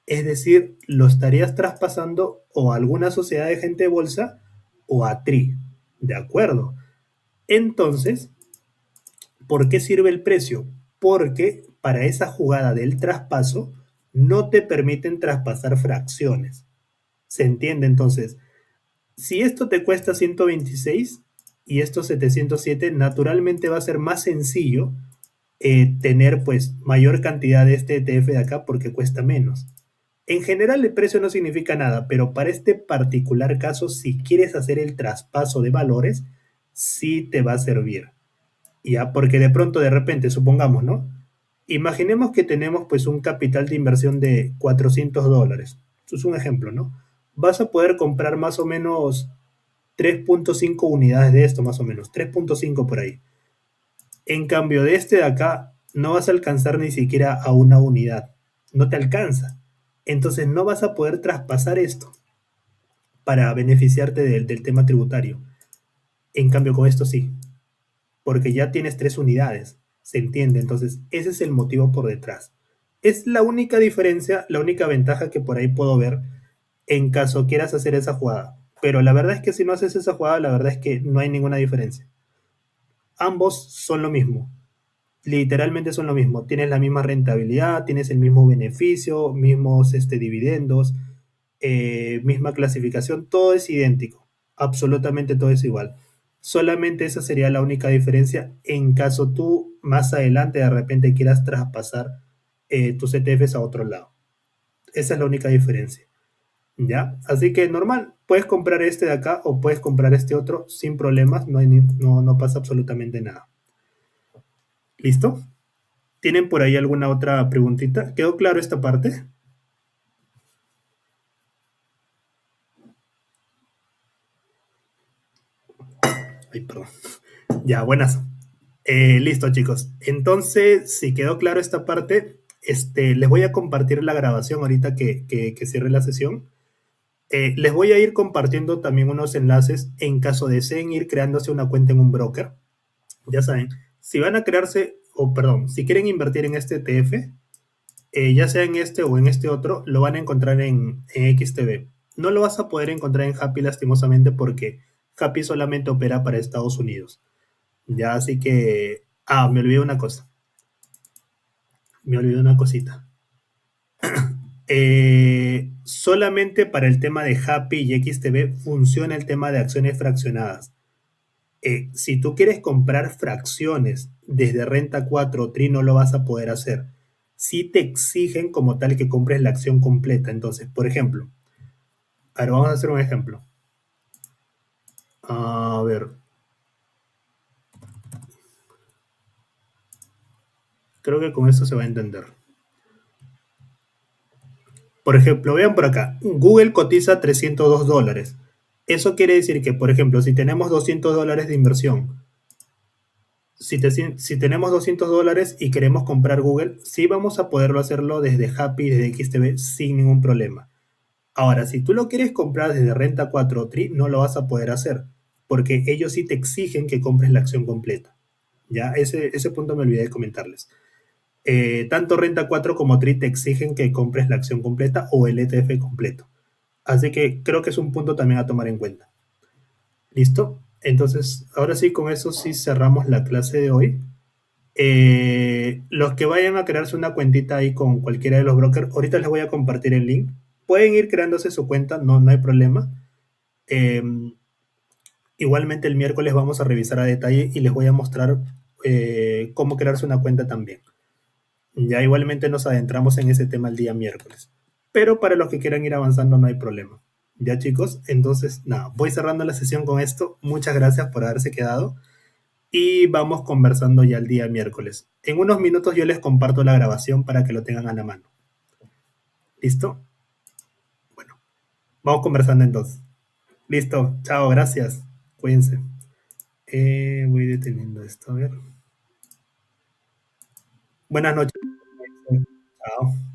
Es decir, lo estarías traspasando o a alguna sociedad de gente de bolsa o a TRI. ¿De acuerdo? Entonces, ¿por qué sirve el precio? Porque para esa jugada del traspaso no te permiten traspasar fracciones. ¿Se entiende? Entonces, si esto te cuesta 126 y esto 707, naturalmente va a ser más sencillo tener pues mayor cantidad de este ETF de acá porque cuesta menos. En general el precio no significa nada, pero para este particular caso, si quieres hacer el traspaso de valores, sí te va a servir. Ya, porque de pronto, de repente, supongamos, ¿no? Imaginemos que tenemos pues un capital de inversión de $400. Esto es un ejemplo, ¿no? Vas a poder comprar más o menos 3.5 unidades de esto, más o menos, 3.5 por ahí. En cambio, de este de acá, no vas a alcanzar ni siquiera a una unidad. No te alcanza. Entonces no vas a poder traspasar esto para beneficiarte del tema tributario. En cambio, con esto sí, porque ya tienes 3 unidades. ¿Se entiende? Entonces, ese es el motivo por detrás. Es la única diferencia, la única ventaja que por ahí puedo ver en caso quieras hacer esa jugada. Pero la verdad es que si no haces esa jugada, la verdad es que no hay ninguna diferencia. Ambos son lo mismo. Literalmente son lo mismo. Tienes la misma rentabilidad, tienes el mismo beneficio, mismos dividendos, misma clasificación, todo es idéntico. Absolutamente todo es igual. Solamente esa sería la única diferencia en caso tú más adelante de repente quieras traspasar tus ETFs a otro lado. Esa es la única diferencia. ¿Ya? Así que normal, puedes comprar este de acá o puedes comprar este otro sin problemas, no pasa absolutamente nada. ¿Listo? ¿Tienen por ahí alguna otra preguntita? ¿Quedó claro esta parte? Ay, perdón. Ya, buenas. Listo, chicos. Entonces, si quedó claro esta parte, les voy a compartir la grabación ahorita que cierre la sesión. Les voy a ir compartiendo también unos enlaces en caso deseen ir creándose una cuenta en un broker. Ya saben, si van a crearse, o perdón, si quieren invertir en este ETF, ya sea en este o en este otro, lo van a encontrar en XTB. No lo vas a poder encontrar en Happy lastimosamente porque Happy solamente opera para Estados Unidos. Ya, así que... Ah, me olvidé una cosa. Me olvidé una cosita. Solamente para el tema de Happy y XTB funciona el tema de acciones fraccionadas. Si tú quieres comprar fracciones desde Renta 4 o TRI no lo vas a poder hacer. Sí te exigen como tal que compres la acción completa. Entonces, por ejemplo, a ver, vamos a hacer un ejemplo. A ver. Creo que con esto se va a entender. Por ejemplo, vean por acá, Google cotiza $302. Eso quiere decir que, por ejemplo, si tenemos $200 de inversión, si tenemos $200 y queremos comprar Google, sí vamos a poderlo hacerlo desde Happy, desde XTB, sin ningún problema. Ahora, si tú lo quieres comprar desde Renta 4 o TRI, no lo vas a poder hacer, porque ellos sí te exigen que compres la acción completa. Ya, ese punto me olvidé de comentarles. Tanto Renta 4 como TRI te exigen que compres la acción completa o el ETF completo. Así que creo que es un punto también a tomar en cuenta. ¿Listo? Entonces, ahora sí, con eso sí cerramos la clase de hoy. Los que vayan a crearse una cuentita ahí con cualquiera de los brokers, ahorita les voy a compartir el link. Pueden ir creándose su cuenta, no, no hay problema. Eh, Igualmente el miércoles vamos a revisar a detalle y les voy a mostrar cómo crearse una cuenta también. Ya igualmente nos adentramos en ese tema el día miércoles. Pero para los que quieran ir avanzando no hay problema. Ya chicos, entonces nada, voy cerrando la sesión con esto. Muchas gracias por haberse quedado y vamos conversando ya el día miércoles. En unos minutos yo les comparto la grabación para que lo tengan a la mano. ¿Listo? Bueno, vamos conversando entonces. Listo, chao, gracias. Cuídense. Voy deteniendo esto, a ver. Buenas noches. Chao.